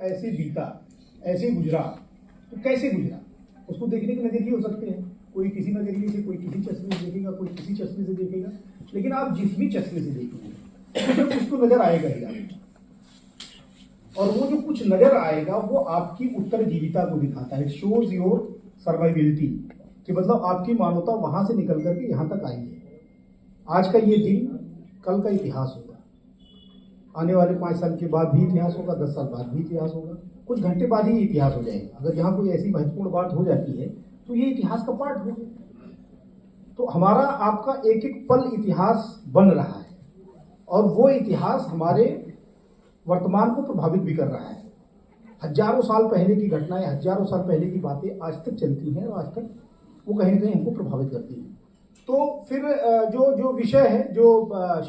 ऐसे बीता, ऐसे गुजरा, तो कैसे गुजरा उसको देखने के नजरिए हो सकते हैं। कोई किसी नजरिए से, कोई किसी चश्मे से देखेगा, कोई किसी चश्मे से देखेगा, लेकिन आप जिस भी चश्मे से देखेंगे तो कुछ तो नजर आएगा ही आपको। और वो जो कुछ नजर आएगा वो आपकी उत्तरजीविता को दिखाता है। इट शोज योर सर्वाइविलिटी, कि मतलब आपकी मानवता वहां से निकल करके यहाँ तक आई है। आज का ये दिन कल का इतिहास होगा, आने वाले 5 साल के बाद भी इतिहास होगा, 10 साल बाद भी इतिहास होगा, कुछ घंटे बाद ही इतिहास हो जाएगा। अगर यहाँ कोई ऐसी महत्वपूर्ण बात हो जाती है तो ये इतिहास का पार्ट हो गया। तो हमारा आपका एक एक पल इतिहास बन रहा है, और वो इतिहास हमारे वर्तमान को प्रभावित भी कर रहा है। हजारों साल पहले की घटनाएं, हजारों साल पहले की बातें आज तक चलती हैं, और आज तक वो कहीं ना कहीं हमको प्रभावित करती हैं। तो फिर जो विषय है, जो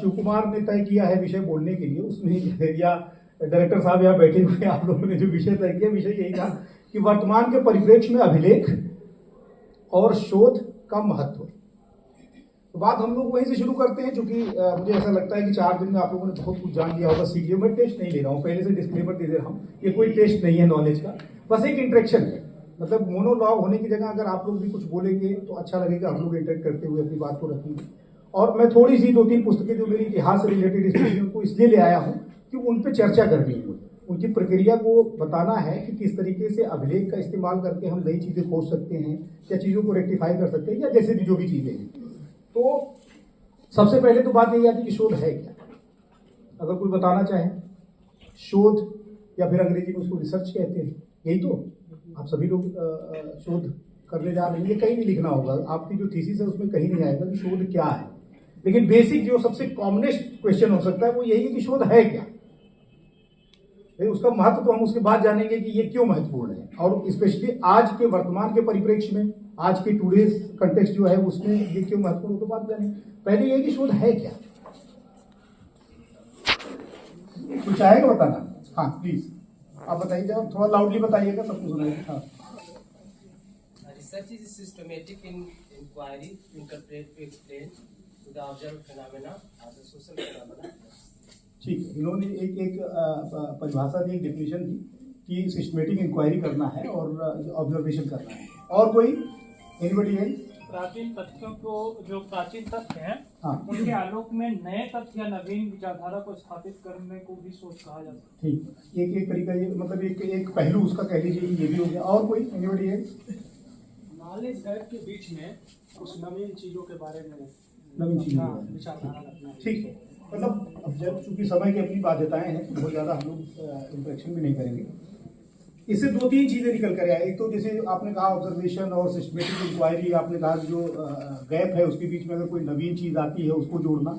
शिव कुमार ने तय किया है विषय बोलने के लिए, उसमें या डायरेक्टर साहब यहाँ बैठे हुए आप लोगों ने जो विषय तय किया, विषय यही था कि वर्तमान के परिप्रेक्ष्य में अभिलेख और शोध का महत्व। तो बात हम लोग वहीं से शुरू करते हैं, क्योंकि मुझे ऐसा लगता है कि 4 दिन में आप लोगों ने बहुत कुछ जान लिया होगा, सीख लिया। मैं टेस्ट नहीं ले रहा हूँ, पहले से डिस्क्लेमर दे रहा हूँ, ये कोई टेस्ट नहीं है नॉलेज का, बस एक इंटरेक्शन है। मतलब मोनोलॉग होने की जगह अगर आप लोग भी कुछ बोलेंगे तो अच्छा लगेगा, हम लोग इंटरेक्ट करते हुए अपनी बात को रखेंगे। और मैं थोड़ी सी 2-3 पुस्तकें जो मेरी इतिहास से रिलेटेड स्टूडेंट उनको इसलिए ले आया हूँ कि उन पर चर्चा करनी है, उनकी प्रक्रिया को बताना है कि किस तरीके से अभिलेख का इस्तेमाल करके हम नई चीजें खोज सकते हैं, या चीजों को रेक्टिफाई कर सकते हैं, या जैसे भी जो भी चीजें हैं। तो सबसे पहले तो बात यही आती है कि शोध है क्या। अगर कोई बताना चाहे, शोध या फिर अंग्रेजी में उसको रिसर्च कहते हैं, यही तो आप सभी लोग शोध करने जा रहे हैं। ये कहीं नहीं लिखना होगा, आपकी जो थीसिस है उसमें कहीं नहीं आएगा कि शोध क्या है। लेकिन बेसिक जो सबसे कॉमनेस्ट क्वेश्चन हो सकता है वो यही है कि शोध है क्या। उसका महत्व तो हम उसके बाद जानेंगे कि ये क्यों महत्वपूर्ण है, और स्पेशली आज के वर्तमान के परिप्रेक्ष्य में, आज के टूडेज कंटेक्स्ट जो है उसमें ये क्यों महत्वपूर्ण हो, तो बात जानेंगे। पहले ये कि शोध है क्या, कुछ आएगा बताना। हाँ प्लीज आप बताइए, थोड़ा लाउडली बताइएगा, सबको सुनाइएगा। हाँ। Research is systematic inquiry to interpret, to explain to the observed phenomena as a social phenomena. ठीक है, इन्होंने एक परिभाषा दी, एक डेफिनेशन दी कि सिस्टमेटिक इंक्वायरी करना है और ऑब्जर्वेशन करना है। और कोई एनीबॉडी है? प्राचीन तथ्यों को, जो प्राचीन तथ्य हैं, हाँ, उनके आलोक में नए तथ्य या नवीन विचारधारा को स्थापित करने को भी शोध कहा जाता है। ठीक, एक तरीका ये, मतलब एक पहलू उसका कह लीजिए, ये भी हो गया। और कोई एनीबॉडी है? नॉलेज गैप के बीच में कुछ नवीन चीजों के बारे में नवीन चीजें विचारधारा रखना। ठीक है, मतलब अब जब चूंकि समय की अपनी बाध्यताएं हैं तो बहुत ज़्यादा हम लोग इंटरेक्शन भी नहीं करेंगे। इससे 2-3 चीज़ें निकल कर आए। एक तो जैसे आपने कहा ऑब्जर्वेशन और सिस्टमेटिक इंक्वायरी, आपने कहा जो गैप है उसके बीच में अगर कोई नवीन चीज़ आती है उसको जोड़ना।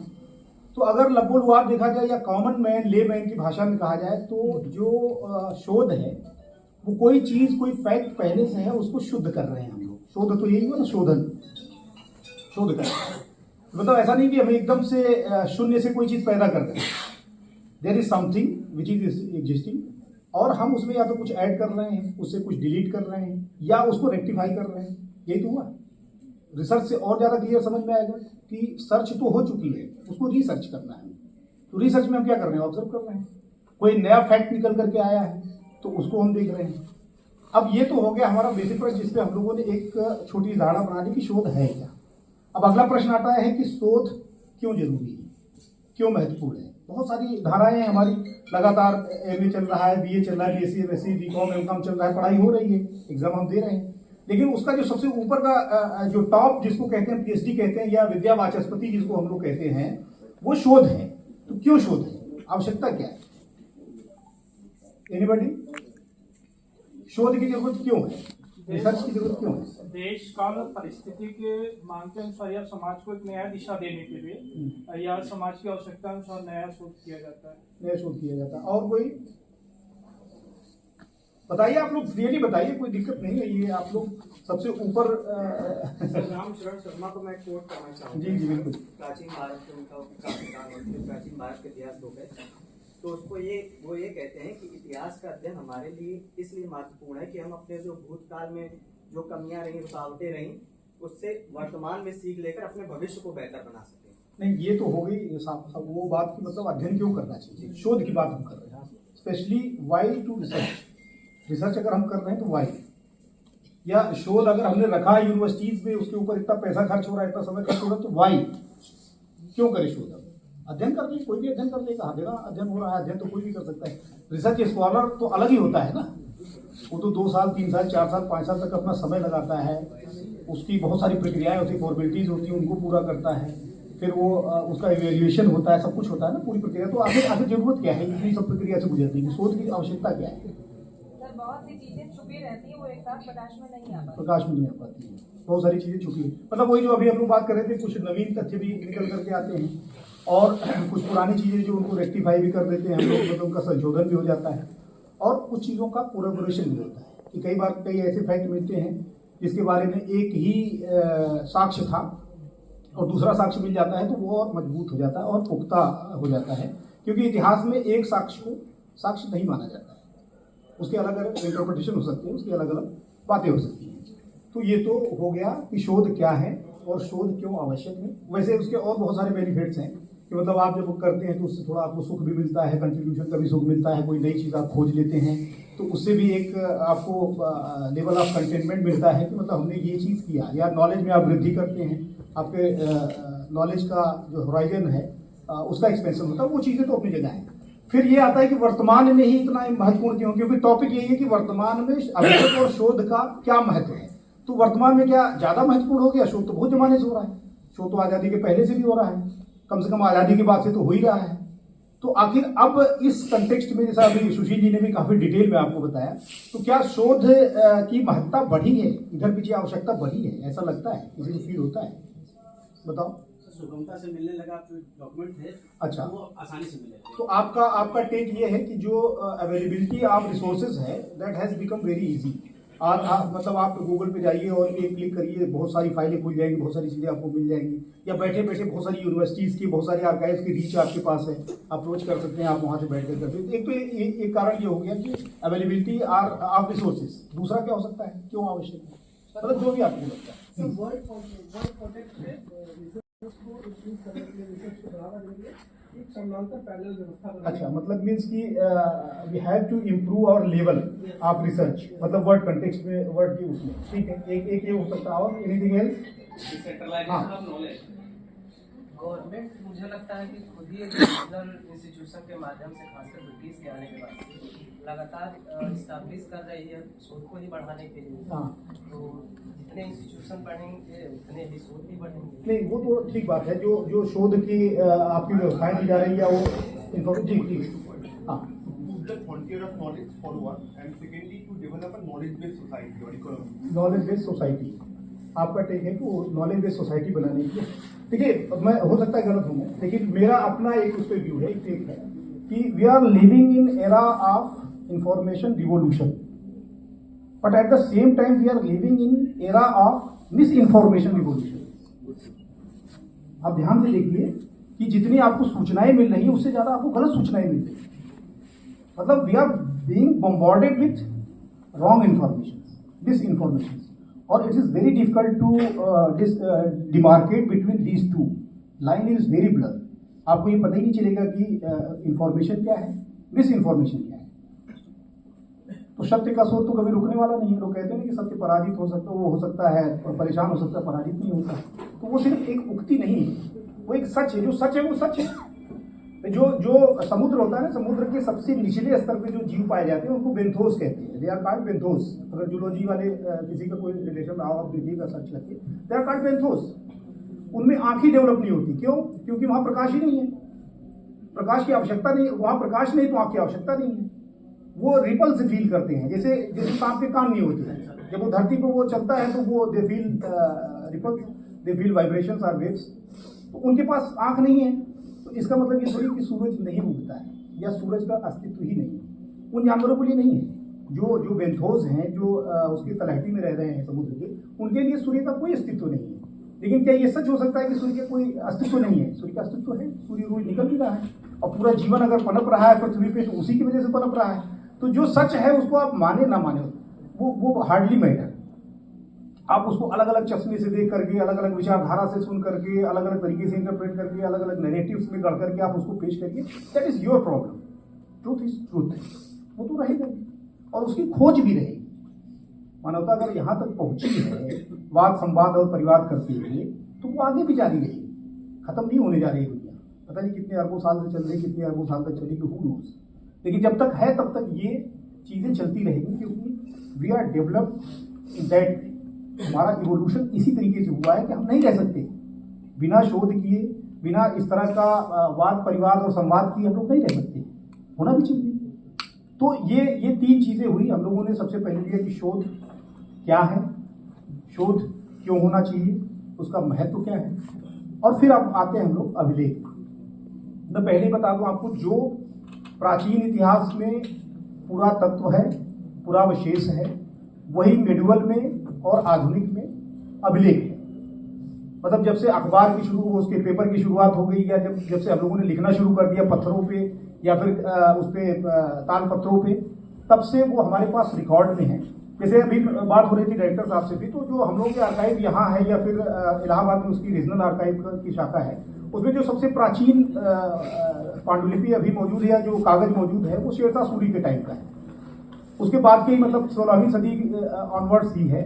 तो अगर लब्बोलुआब देखा जाए या कॉमन मैन, ले मैन की भाषा में कहा जाए, तो जो शोध है वो कोई चीज़, कोई फैक्ट पहले से है उसको शुद्ध कर रहे हैं हम लोग। शोध तो यही हुआ ना, शोधन, शोध कर। मतलब ऐसा नहीं कि हमें एकदम से शून्य से कोई चीज़ पैदा कर दें। There is something which is existing, और हम उसमें या तो कुछ ऐड कर रहे हैं, उससे कुछ डिलीट कर रहे हैं, या उसको रेक्टिफाई कर रहे हैं। यही तो हुआ। रिसर्च से और ज़्यादा क्लियर समझ में आएगा कि सर्च तो हो चुकी है, उसको रिसर्च करना है। तो रिसर्च में हम क्या कर रहे हैं? ऑब्जर्व कर रहे हैं। कोई नया फैक्ट निकल करके आया है तो उसको हम देख रहे हैं। अब ये तो हो गया हमारा बेसिक प्रश्न, जिसपे हम लोगों ने एक छोटी धारणा बना दी कि शोध है क्या। अब अगला प्रश्न आता है कि शोध क्यों जरूरी है, क्यों महत्वपूर्ण है। बहुत सारी धाराएं हमारी, लगातार एमए चल रहा है, बीए चल रहा है, बीएससी, एमएससी, बीकॉम, एमकॉम चल रहा है, पढ़ाई हो रही है, एग्जाम हम दे रहे हैं। लेकिन उसका जो सबसे ऊपर का जो टॉप जिसको कहते हैं, पीएचडी कहते हैं, या विद्या वाचस्पति जिसको हम लोग कहते हैं, वो शोध है। तो क्यों शोध है, आवश्यकता क्या है? एनीबॉडी? शोध की जरूरत क्यों है, रिसर्च की जरूरत क्यों है? देश काल परिस्थिति के मांग के अनुसार या समाज को एक नया दिशा देने के लिए या समाज की आवश्यकता अनुसार नया शोध किया जाता है। नया शोध किया जाता है। और कोई बताइए, आप लोग फ्रीली बताइए, कोई दिक्कत नहीं है। ये आप लोग सबसे ऊपर रामचरण शर्मा को मैं कोट करना चाहूँगा। जी बिल्कुल। प्राचीन भारत के उनका प्राचीन भारत के इतिहास बुक है, तो उसको वो ये कहते हैं कि इतिहास का अध्ययन हमारे लिए इसलिए महत्वपूर्ण है कि हम अपने जो भूतकाल में जो कमियां रही, रुकावटें रही, उससे वर्तमान में सीख लेकर अपने भविष्य को बेहतर बना सकें। नहीं, ये तो हो गई साहब वो बात की, मतलब अध्ययन क्यों करना चाहिए, शोध की बात हम कर रहे हैं। स्पेशली वाई टू रिसर्च अगर हम कर रहे हैं तो वाई, या शोध अगर हमने रखा है यूनिवर्सिटीज में, उसके ऊपर इतना पैसा खर्च हो रहा है, इतना समय खर्च हो रहा है, तो वाई क्यों करे शोध? अध्ययन कर लीजिए, कोई भी अध्ययन कर लेगा, देगा अध्ययन हो रहा है, अध्ययन तो कोई भी कर सकता है। रिसर्च स्कॉलर तो अलग ही होता है ना, वो तो 2 साल 3 साल 4 साल 5 साल तक अपना समय लगाता है, उसकी बहुत सारी प्रक्रियाएं होती है, फॉर्मेलिटीज होती है, उनको पूरा करता है, फिर वो उसका इवेल्युएशन होता है, सब कुछ होता है ना पूरी प्रक्रिया। तो आखिर जरूरत क्या है इतनी सब प्रक्रिया से गुजरने की? शोध की आवश्यकता क्या है? सर बहुत सी चीजें छुपी रहती है, वो एक साथ प्रकाश में नहीं आ पाती। प्रकाश में नहीं आ पाती है, बहुत सारी चीजें छुपी है। मतलब वही जो अभी हम लोग बात कर रहे थे, कुछ नवीन तथ्य भी निकल करके आते हैं और कुछ पुरानी चीजें जो उनको रेक्टिफाई भी कर देते हैं हम लोग, मतलब उनका संशोधन भी हो जाता है, और कुछ चीज़ों का कोलैबोरेशन भी होता है कि कई बार कई ऐसे फैक्ट मिलते हैं जिसके बारे में एक ही साक्ष्य था और दूसरा साक्ष्य मिल जाता है, तो वो और मजबूत हो जाता है और पुख्ता हो जाता है, क्योंकि इतिहास में एक साक्ष्य को साक्ष्य नहीं माना जाता है, उसके अलग अलग इंटरप्रिटेशन हो सकते हैं, उसकी अलग अलग बातें हो सकती हैं। तो ये तो हो गया कि शोध क्या है और शोध क्यों आवश्यक है। वैसे उसके और बहुत सारे बेनिफिट्स हैं कि मतलब आप जब करते हैं तो उससे थोड़ा आपको सुख भी मिलता है, कंट्रीब्यूशन का भी सुख मिलता है, कोई नई चीज़ आप खोज लेते हैं तो उससे भी एक आपको लेवल ऑफ कंटेनमेंट मिलता है कि मतलब हमने ये चीज़ किया, या नॉलेज में आप वृद्धि करते हैं, आपके नॉलेज का जो होराइजन है उसका एक्सपेंशन होता है, वो चीज़ें तो अपनी जगह है। फिर ये आता है कि वर्तमान में ही इतना महत्वपूर्ण क्यों, क्योंकि टॉपिक यही है कि वर्तमान में अभिलेख और शोध का क्या महत्व है। तो वर्तमान में क्या ज़्यादा महत्वपूर्ण हो गया? शोध तो बहुत जमाने से हो रहा है, शोध तो आज़ादी के पहले से भी हो रहा है, कम से कम आज़ादी के बाद से तो हो ही रहा है। तो आखिर अब इस कंटेक्स्ट में, जैसा अभी सुशील जी ने भी काफ़ी डिटेल में आपको बताया, तो क्या शोध की महत्ता बढ़ी है, इधर पीछे आवश्यकता बढ़ी है, ऐसा लगता है, किसी को फील होता है? बताओ। सुगमता से मिलने लगा, जो डॉक्यूमेंट थे अच्छा, वो आसानी से मिले। तो आपका टेक ये है कि जो अवेलेबिलिटी ऑफ रिसोर्सेज है that has become very easy. और मतलब आप गूगल पे जाइए और एक क्लिक करिए, बहुत सारी फाइलें खुल जाएंगी, बहुत सारी चीज़ें आपको मिल जाएंगी, या बैठे बैठे बहुत सारी यूनिवर्सिटीज़ की बहुत सारी आर्काइव्स की रीच आपके पास है, अप्रोच कर सकते हैं, आप वहाँ से बैठ कर करते हैं। एक तो एक कारण ये हो गया कि अवेलेबिलिटी ऑफ रिसोर्सेज। दूसरा क्या हो सकता है, क्यों आवश्यक है, मतलब जो भी आपको लगता है। अच्छा, मतलब मीन्स कि we have to improve our level of research, मतलब वर्ड कंटेक्स्ट में, वर्ड की उसमें, ठीक है, एक ये हो सकता है। और anything else? Decentralisation of knowledge. Government मुझे लगता है कि खुद ही रीजनल इंस्टीट्यूशन के माध्यम से, खासकर ब्रिटिश के आने के बाद लगातार स्टैब्लिश कर रही है शोध को ही बढ़ाने के लिए। तो जितने इंस्टीट्यूशन बढ़ेंगे उतने ही शोध भी बढ़ेंगे। नहीं, वो तो ठीक बात है, जो शोध की आपकी व्यवस्थाएं दी जा रही है वो इन्फॉर्मेशन, जी हाँ, frontier of knowledge for one, and secondly to develop a knowledge based society or economy. Knowledge based society आपका टेक है कि वो नॉलेज बेस्ड सोसाइटी बनाने की। देखिए, मैं हो सकता है गलत हूँ, लेकिन मेरा अपना एक उस पर व्यू है, एक टेक है कि we are living in era of information revolution, but at the same time we are living in era of misinformation revolution. आप ध्यान से देखिए कि जितनी आपको सूचनाएं मिल रही है उससे ज्यादा आपको गलत सूचनाएं मिल रही है, मतलब we are being bombarded with wrong information, dis information, और it is very difficult to demarcate between these two. Line is very blur, आपको ये पता ही नहीं चलेगा कि इंफॉर्मेशन क्या है, मिस इन्फॉर्मेशन क्या है। तो सत्य का शोध तो कभी रुकने वाला नहीं है। लोग कहते हैं कि सत्य पराजित हो सकता है, वो हो सकता है, और परेशान हो सकता है, पराजित नहीं होता। तो वो सिर्फ एक उक्ति नहीं है, वो एक सच है, जो सच है वो सच है। जो समुद्र होता है ना, समुद्र के सबसे निचले स्तर पे जो जीव पाए जाते हैं उनको बेंथोस कहते हैं, दे आर कॉल्ड बेंथोस। अगर जूलॉजी वाले किसी का कोई रिलेशन आओ, आप देखिएगा, सर्च करके, दे आर कॉल्ड बेंथोस। उनमें आँख ही डेवलप नहीं होती, क्यों? क्योंकि वहाँ प्रकाश ही नहीं है, प्रकाश की आवश्यकता नहीं, वहाँ प्रकाश नहीं तो आँख की आवश्यकता नहीं है। वो रिपल से फील करते हैं, जैसे सांप के कान नहीं होते हैं, जब वो धरती पर वो चलता है तो वो they feel ripple, they feel vibrations और वेव्स। तो उनके पास आँख नहीं है, तो इसका मतलब ये थोड़ी कि सूरज नहीं उगता है या सूरज का अस्तित्व ही नहीं है। उन जानवरों के लिए नहीं है, जो बेंथोस हैं, जो उसकी तलहटी में रह रहे हैं समुद्र के, उनके लिए सूर्य का कोई अस्तित्व नहीं है। लेकिन क्या ये सच हो सकता है कि सूर्य का कोई अस्तित्व नहीं है? सूर्य का अस्तित्व है, सूर्य रोज निकल भी रहा है, और पूरा जीवन अगर पनप रहा है पृथ्वी पे तो उसी की वजह से पनप रहा है। तो जो सच है उसको आप माने ना माने, वो हार्डली मैटर। आप उसको अलग अलग चश्मे से देख करके, अलग अलग विचारधारा से सुन करके, अलग अलग तरीके से इंटरप्रेट करके, अलग अलग नैरेटिव्स में गढ़ करके आप उसको पेश करिए, that is your problem. Truth is truth, वो तो रहेगा ही और उसकी खोज भी रहेगी। मानवता अगर यहाँ तक पहुंची है वाद संवाद और परिवाद करते हुए, तो वो आगे भी जारी रहेगी, खत्म नहीं होने जा रही दुनिया। पता नहीं कितने अरबों साल से चल रही, कितने अरबों साल तक चलेगी, हू नोस। लेकिन जब तक है तब तक ये चीज़ें चलती रहेंगी, क्योंकि we are developed in that. हमारा इवोल्यूशन इसी तरीके से हुआ है कि हम नहीं रह सकते बिना शोध किए, बिना इस तरह का वाद परिवाद और संवाद किए हम लोग नहीं रह सकते, होना भी चाहिए। तो ये तीन चीज़ें हुई। हम लोगों ने सबसे पहले लिया कि शोध क्या है, शोध क्यों होना चाहिए, उसका महत्व क्या है, और फिर अब आते हैं हम लोग अभिलेख। मैं पहले ही बता दूं आपको, जो प्राचीन इतिहास में पुरातत्व है, पुरावशेष है, वही मेडुअल में और आधुनिक में अभिलेख है। मतलब जब से अखबार की उसके पेपर की शुरुआत हो गई, या जब से हम लोगों ने लिखना शुरू कर दिया पत्थरों पे या फिर उस पे ताल पत्रों पे, तब से वो हमारे पास रिकॉर्ड में है। जैसे अभी बात हो रही थी डायरेक्टर साहब से भी, तो जो हम लोगों के आर्काइव यहाँ है या फिर इलाहाबाद में उसकी रीजनल आर्काइव की शाखा है, उसमें जो सबसे प्राचीन पांडुलिपि अभी मौजूद है या जो कागज मौजूद है, वो शेरशाह सूरी के टाइम का है। उसके बाद के ही मतलब 16वीं सदी ऑनवर्ड्स ही है,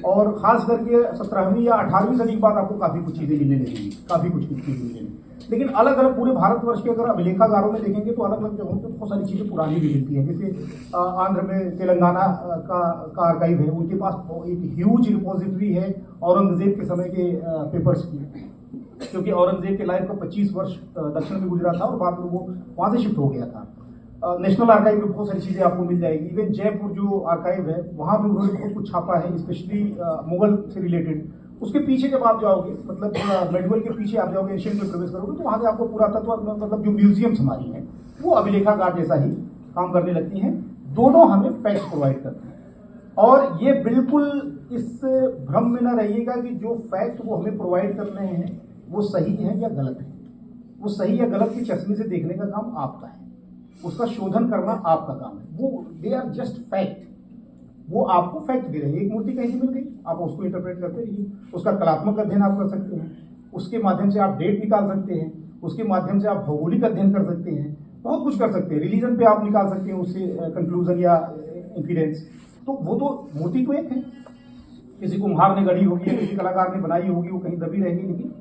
और खास करके 17वीं या 18वीं सदी के बाद आपको काफ़ी कुछ चीज़ें मिलने लगेंगी, काफ़ी कुछ चीज़ें मिलने लगेंगी। लेकिन अलग अलग पूरे भारतवर्ष के अगर अभिलेखागारों में देखेंगे तो अलग अलग जगहों पर बहुत सारी चीज़ें पुरानी भी मिलती हैं। जैसे आंध्र में तेलंगाना का आर्काइव है, उनके पास एक ह्यूज रिपोजिटरी है औरंगजेब के समय के पेपर्स की, क्योंकि औरंगजेब के लाइफ का 25 वर्ष दक्षिण में गुजरा था और बाद में वो वहाँ से शिफ्ट हो गया था। नेशनल आर्काइव में बहुत सारी चीज़ें आपको मिल जाएगी। इवन जयपुर जो आर्काइव है, वहाँ भी उन्होंने बहुत कुछ छापा है, स्पेशली मुगल से रिलेटेड। उसके पीछे जब आप जाओगे, मतलब मेडुअल के पीछे आप जाओगे, एशियन में प्रवेश करोगे, तो वहाँ से आपको पुरातत्व मतलब जो म्यूजियम्स हमारी हैं, वो अभिलेखागार जैसा ही काम करने लगती हैं। दोनों हमें फैक्ट्स प्रोवाइड करते हैं, और ये बिल्कुल इस भ्रम में ना रहिएगा कि जो फैक्ट वो हमें प्रोवाइड कर रहे हैं वो सही है या गलत है। वो सही या गलत की चश्मे से देखने का काम आपका है, उसका शोधन करना आपका काम है। वो दे आर जस्ट फैक्ट, वो आपको फैक्ट दे रहे हैं। एक मूर्ति कहीं से मिल गई, आप उसको इंटरप्रेट करते रहिए, उसका कलात्मक अध्ययन आप कर सकते हैं, उसके माध्यम से आप डेट निकाल सकते हैं, उसके माध्यम से आप भौगोलिक अध्ययन कर सकते हैं, बहुत कुछ कर सकते हैं। रिलीजन पे आप निकाल सकते हैं उससे कंक्लूजन या इंफिडेंस। तो वो तो मूर्ति तो एक है, किसी कुम्हार ने गढ़ी होगी, किसी कलाकार ने बनाई होगी, वो कहीं दबी रहेगी, लेकिन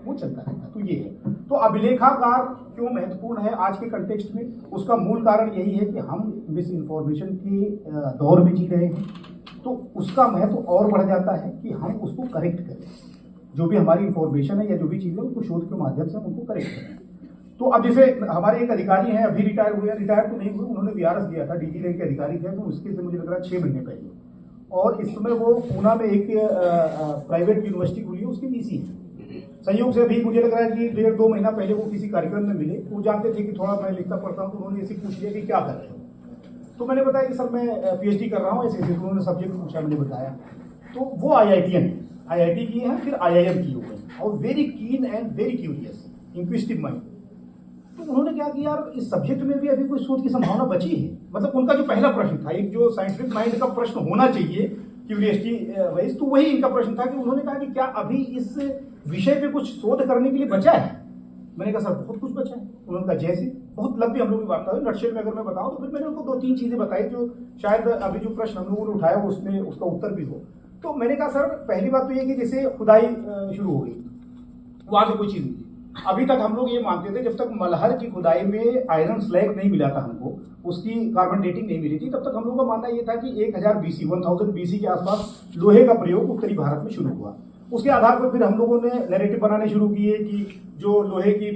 वो चलता रहता है। तो ये है। तो अभिलेखागार क्यों महत्वपूर्ण है आज के कंटेक्स्ट में, उसका मूल कारण यही है कि हम मिस इन्फॉर्मेशन के दौर में जी रहे हैं, तो उसका महत्व और बढ़ जाता है कि हम उसको करेक्ट करें। जो भी हमारी इन्फॉर्मेशन है या जो भी चीज़ें उनको शोध के माध्यम से हम उनको करेक्ट करें। तो अब जैसे हमारे एक अधिकारी हैं, अभी रिटायर हुए हैं, रिटायर तो नहीं हुए, उन्होंने वीआरएस दिया था, डीजी रैंक के अधिकारी थे, तो उसके से मुझे लग रहा है 6 महीने पहले, और इस समय वो पूना में एक प्राइवेट यूनिवर्सिटी खुली है, उसके वीसी है। संयोग से अभी मुझे लग रहा है कि 1.5-2 महीना पहले वो किसी कार्यक्रम में मिले, वो जानते थे कि थोड़ा मैं लिखता पढ़ता हूँ, तो उन्होंने ऐसे पूछ लिया कि क्या कर रहे हो। तो मैंने बताया कि सर मैं पीएचडी कर रहा हूँ, ऐसे ऐसे। उन्होंने सब्जेक्ट पूछा, मैंने बताया। तो वो आईआईटी किए हैं, फिर आईआईएम किए हुए हैं, और very keen and very curious, inquisitive mind. तो उन्होंने क्या किया, यार इस सब्जेक्ट में भी अभी कोई शोध की संभावना बची है। मतलब उनका जो पहला प्रश्न था, एक जो साइंटिफिक माइंड का प्रश्न होना चाहिए क्यूरियसिटी वाइज, तो वही इनका प्रश्न था कि उन्होंने कहा कि क्या अभी इस विषय पे कुछ शोध करने के लिए बचा है। मैंने कहा सर बहुत कुछ बचा है। उन्होंने कहा जैसे, बहुत लंबी हम लोग की वार्ता हुई। नटशेल में अगर मैं बताऊं तो फिर मैंने उनको 2-3 चीजें बताई जो शायद अभी जो प्रश्न हम लोगों ने उठाया वो उसमें उसका उत्तर भी हो। तो मैंने कहा सर पहली बात तो ये कि जैसे खुदाई शुरू हो गई, वहां से कोई चीज नहीं थी। अभी तक हम लोग ये मानते थे जब तक मलहर की खुदाई में आयरन स्लैग नहीं मिला था हमको, उसकी कार्बन डेटिंग नहीं मिली थी, तब तक हम लोगों का मानना ये था कि 1000 BC के आसपास लोहे का प्रयोग उत्तरी भारत में शुरू हुआ। उसके आधार पर फिर हम लोगों ने नैरेटिव बनाने शुरू किए कि जो लोहे की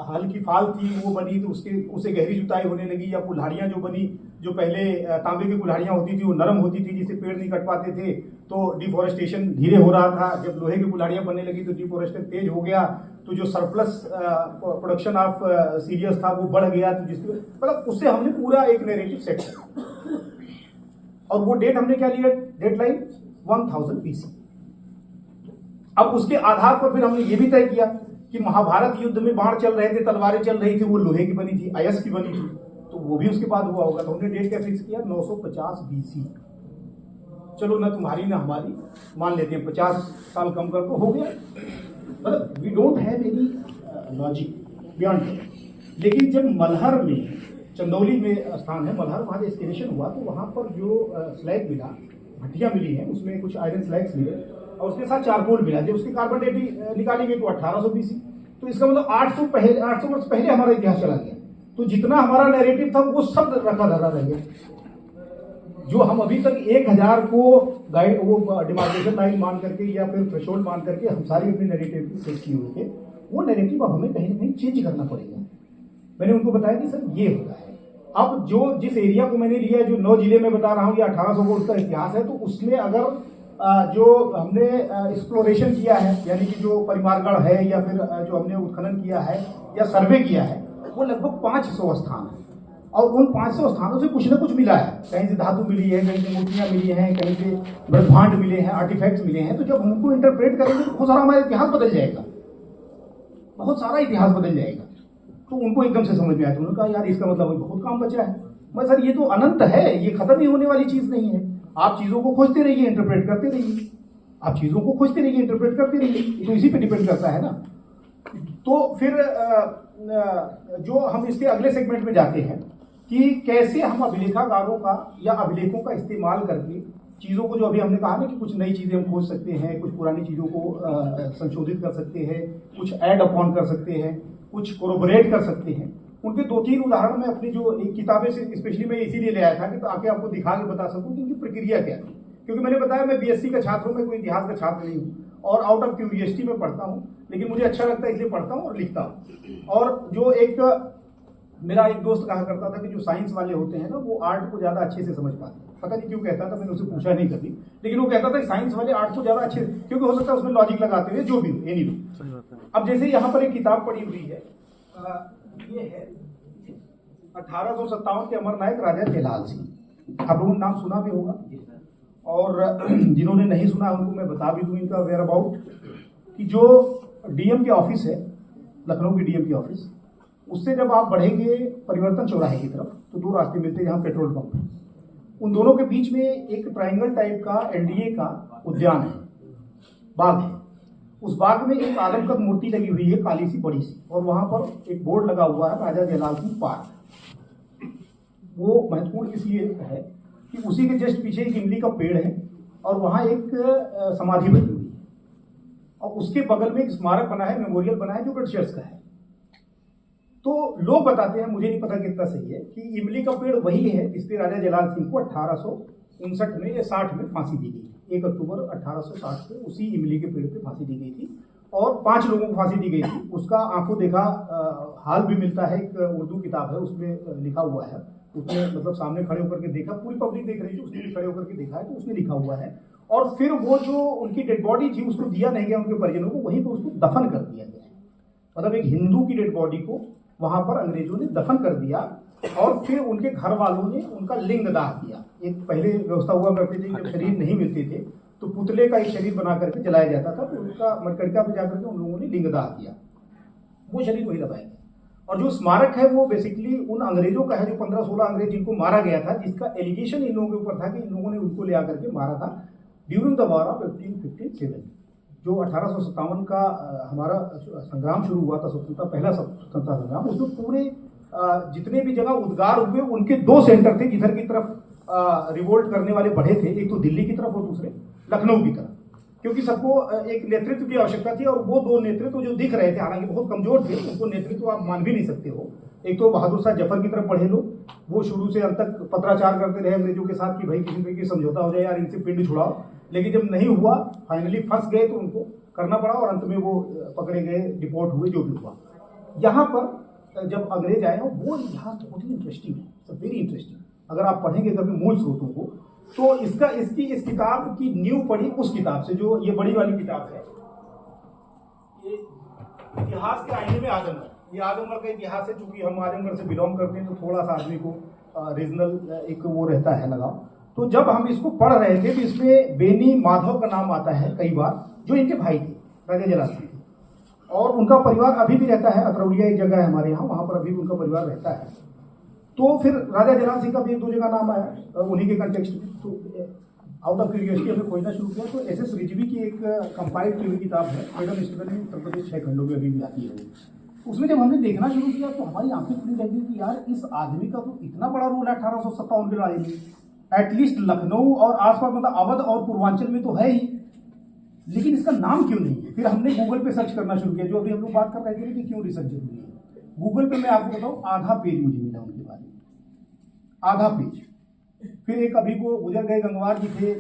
हल की फाल थी वो बनी, तो उससे गहरी जुताई होने लगी, या कुल्हाड़ियाँ जो बनी, जो पहले तांबे की कुल्हाड़ियाँ होती थी वो नरम होती थी, जिससे पेड़ नहीं कट पाते थे, तो डिफॉरेस्टेशन धीरे हो रहा था। जब लोहे की कुल्हाड़ियाँ बनने लगी तो डिफॉरेस्टेशन तेज हो गया, तो जो सरप्लस प्रोडक्शन ऑफ सीरियस था वो बढ़ गया। तो जिसकी मतलब उससे हमने पूरा एक नैरेटिव सेट किया, और वो डेट हमने क्या लिया, डेडलाइन 1000 BC। अब उसके आधार पर फिर हमने ये भी तय किया कि महाभारत युद्ध में बाण चल रहे थे, तलवारें चल रही थी, वो लोहे की बनी थी, अयस्क की बनी थी, तो वो भी उसके बाद हुआ होगा। तो हमने डेट क्या फिक्स किया, 950 BC। चलो ना तुम्हारी ना हमारी, मान लेते हैं 50 साल कम कर, तो हो गया। मतलब we don't have any logic beyond. लेकिन जब मलहर में चंदौली में स्थान है मल्हार, वहाँ एक्सकेवेशन हुआ तो वहाँ पर जो स्लैग मिला, भट्टियाँ मिली हैं, उसमें कुछ आयरन स्लैग्स मिले और उसके साथ चारकोल मिला। जब उसकी कार्बन डेटिंग निकाली गई तो 1800 BC, तो इसका मतलब 800 वर्ष पहले हमारा इतिहास चला गया। तो जितना हमारा नैरेटिव था वो सब रखा धरा रह गया। जो हम अभी तक 1000 को गाइड वो डिमार्केशन लाइन मान करके या फिर थ्रेशोल्ड मान करके हम सारी अपने नैरेटिव सेट किए हुए थे, वो नैरेटिव अब हमें कहीं ना कहीं चेंज करना पड़ेगा। मैंने उनको बताया कि सर ये होता है। अब जो जिस एरिया को मैंने लिया, जो 9 जिले में बता रहा हूँ, या 1800 का उसका इतिहास है, तो उसमें अगर जो हमने एक्सप्लोरेशन किया है, यानी कि जो परिमारगढ़ है या फिर जो हमने उत्खनन किया है या सर्वे किया है, वो लगभग 500 स्थान है। और उन 500 स्थानों से कुछ ना कुछ मिला है, कहीं से धातु मिली है, कहीं से मूर्तियां मिली हैं, कहीं से ब्रह्मांड मिले हैं, आर्टिफैक्ट्स मिले हैं। तो जब हम उनको इंटरप्रेट करेंगे तो बहुत सारा हमारा इतिहास बदल जाएगा, बहुत सारा इतिहास बदल जाएगा। तो उनको एकदम से समझ में आया, तो उन्होंने कहा यार इसका मतलब बहुत काम बचा है। मैं सर ये तो अनंत है, ये खत्म ही होने वाली चीज नहीं है। आप चीजों को खोजते रहिए, इंटरप्रेट करते रहिए, आप चीजों को खोजते रहिए, इंटरप्रेट करते रहिए, तो इसी पे डिपेंड करता है ना। तो फिर जो हम इसके अगले सेगमेंट में जाते हैं कि कैसे हम अभिलेखागारों का या अभिलेखों का इस्तेमाल करके चीज़ों को, जो अभी हमने कहा ना कि कुछ नई चीज़ें हम खोज सकते हैं, कुछ पुरानी चीज़ों को संशोधित कर सकते हैं, कुछ ऐड अपॉन कर सकते हैं, कुछ कोरोबोरेट कर सकते हैं। उनके 2-3 उदाहरण मैं अपनी जो एक किताबें से स्पेशली मैं इसीलिए ले आया था कि तो आके आपको दिखा के बता सकूं कि इनकी प्रक्रिया क्या थी। क्योंकि मैंने बताया मैं BSc का छात्र हूँ, मैं कोई इतिहास का छात्र नहीं हूँ, और आउट ऑफ क्यूरियोसिटी में पढ़ता हूँ, लेकिन मुझे अच्छा लगता है इसलिए पढ़ता हूँ और लिखता हूँ। और जो एक मेरा एक दोस्त कहा करता था कि जो साइंस वाले होते हैं ना, वो आर्ट को ज़्यादा अच्छे से समझ पाते हैं। पता नहीं क्यों कहता था, मैंने उससे पूछा नहीं कभी, लेकिन वो कहता था कि साइंस वाले आर्ट को ज़्यादा अच्छे, क्योंकि हो सकता है उसमें लॉजिक लगाते हुए जो भी हो, एनी वे। अब जैसे यहाँ पर एक किताब पड़ी हुई है, ये है 1857 के अमरनायक राजा जयलाल सिंह। आप लोगों ने नाम सुना भी होगा, और जिन्होंने नहीं सुना उनको मैं बता भी दूं इनका वेयर अबाउट, कि जो DM के ऑफिस है, लखनऊ की DM की ऑफिस, उससे जब आप बढ़ेंगे परिवर्तन चौराहे की तरफ तो 2 रास्ते मिलते हैं जहाँ पेट्रोल पंप है। उन दोनों के बीच में एक ट्रायंगल टाइप का NDA का उद्यान है, बाग है। उस बाग में एक आदमकद मूर्ति लगी हुई है, काली सी बड़ी सी, और वहां पर एक बोर्ड लगा हुआ है राजा जयलाल सिंह पार्क। वो महत्वपूर्ण इसलिए है कि उसी के जस्ट पीछे एक इमली का पेड़ है और वहां एक समाधि बनी हुई है, और उसके बगल में एक स्मारक बना है, मेमोरियल बना है, जो ब्रिटिशर्स का है। तो लोग बताते हैं, मुझे नहीं पता कितना सही है, कि इमली का पेड़ वही है जिसपे राजा जयलाल सिंह को 1859 में या 60 में फांसी दी गई। 1 अक्टूबर 1860 को उसी इमली के पेड़ पे फांसी दी गई थी, और 5 लोगों को फांसी दी गई थी। उसका आंखों देखा हाल भी मिलता है, एक उर्दू किताब है, उसमें लिखा हुआ है। उसने मतलब सामने खड़े होकर के देखा, पूरी पब्लिक देख रही थी, उसने भी खड़े होकर के देखा है, तो उसमें लिखा हुआ है। और फिर वो जो उनकी डेड बॉडी थी उसको दिया नहीं गया उनके परिजनों को, वहीं पर उसको दफन कर दिया गया। मतलब एक हिंदू की डेड बॉडी को वहां पर अंग्रेजों ने दफन कर दिया, और फिर उनके घर वालों ने उनका लिंग दाह किया। एक पहले व्यवस्था हुआ करती थी, जब शरीर नहीं मिलते थे तो पुतले का एक शरीर बना करके जलाया जाता था, तो उसका मटकड़िका पे जाकर के उन लोगों ने लिंग दाह किया, वो शरीर वही दबाया गया। और जो स्मारक है वो बेसिकली उन अंग्रेजों का है, जो 15-16 अंग्रेज जिनको मारा गया था, जिसका एलिगेशन इन लोगों के ऊपर था कि इन लोगों ने उनको ले आकर के मारा था ड्यूरिंग द वॉर ऑफ 1857। जो 1857 का हमारा संग्राम शुरू हुआ था, स्वतंत्रता, पहला स्वतंत्रता संग्राम, उसमें पूरे जितने भी जगह उद्गार हुए उनके 2 सेंटर थे जिधर की तरफ रिवोल्ट करने वाले बढ़े थे, एक तो दिल्ली की तरफ और दूसरे लखनऊ की तरफ, क्योंकि सबको एक नेतृत्व की आवश्यकता थी। और वो 2 नेतृत्व जो दिख रहे थे, हालांकि बहुत कमजोर थे, उनको नेतृत्व आप मान भी नहीं सकते हो। एक तो बहादुर शाह जफर की तरफ बढ़े लोग, वो शुरू से अंत तक पत्राचार करते रहे अंग्रेजों के साथ कि भाई किसी तरीके समझौता हो जाए यार, इनसे पिंड छुड़ाओ, लेकिन जब नहीं हुआ, फाइनली फंस गए, तो उनको करना पड़ा और अंत में वो पकड़े गए, डिपोर्ट हुए, जो भी हुआ। यहाँ पर जब अंग्रेज आए, वो इतिहास बहुत ही इंटरेस्टिंग है, वेरी इंटरेस्टिंग। अगर आप पढ़ेंगे कभी मूल स्रोतों को, तो इस किताब की नींव पड़ी उस किताब से, जो ये बड़ी वाली किताब है, ये इतिहास के आईने में आजमगढ़। ये आजमगढ़ का इतिहास है, चूंकि हम आजमगढ़ से बिलोंग करते हैं तो थोड़ा सा आदमी को रीजनल एक वो रहता है लगाव। तो जब हम इसको पढ़ रहे थे तो इसमें बेनी माधव का नाम आता है कई बार, जो इनके भाई थे राजा जयलाल सिंह, और उनका परिवार अभी भी रहता है। अतरौलिया एक जगह है हमारे यहाँ, वहाँ पर अभी भी उनका परिवार रहता है। तो फिर राजा जयलाल सिंह का भी 1-2 जगह नाम आया उन्हीं के कंटेक्स्ट में। तो आउट ऑफ क्यूरियोसिटी हमने खोजना शुरू किया, तो SS रिजवी की एक कंपाइल्ड की हुई किताब है, मैडम स्टूडेंट में उत्तर प्रदेश 6 खंडों में अभी भी आती है। उसमें जब हमने देखना शुरू किया तो हमारी आंखें खुली रह गई कि यार इस आदमी का तो इतना बड़ा रोल है 1857 की लड़ाई में। एटलीस्ट लखनऊ और आसपास मतलब अवध और पूर्वांचल में तो है ही, लेकिन इसका नाम क्यों नहीं है। फिर हमने गूगल पे सर्च करना शुरू किया, जो अभी हम लोग बात कर रहे थे कि क्यों रिसर्च जरूरी है। गूगल पे मैं आपको बताऊं, आधा पेज मुझे मिला उनके बारे में, आधा पेज। फिर एक अभी को गुजर गए गंगवार जी थे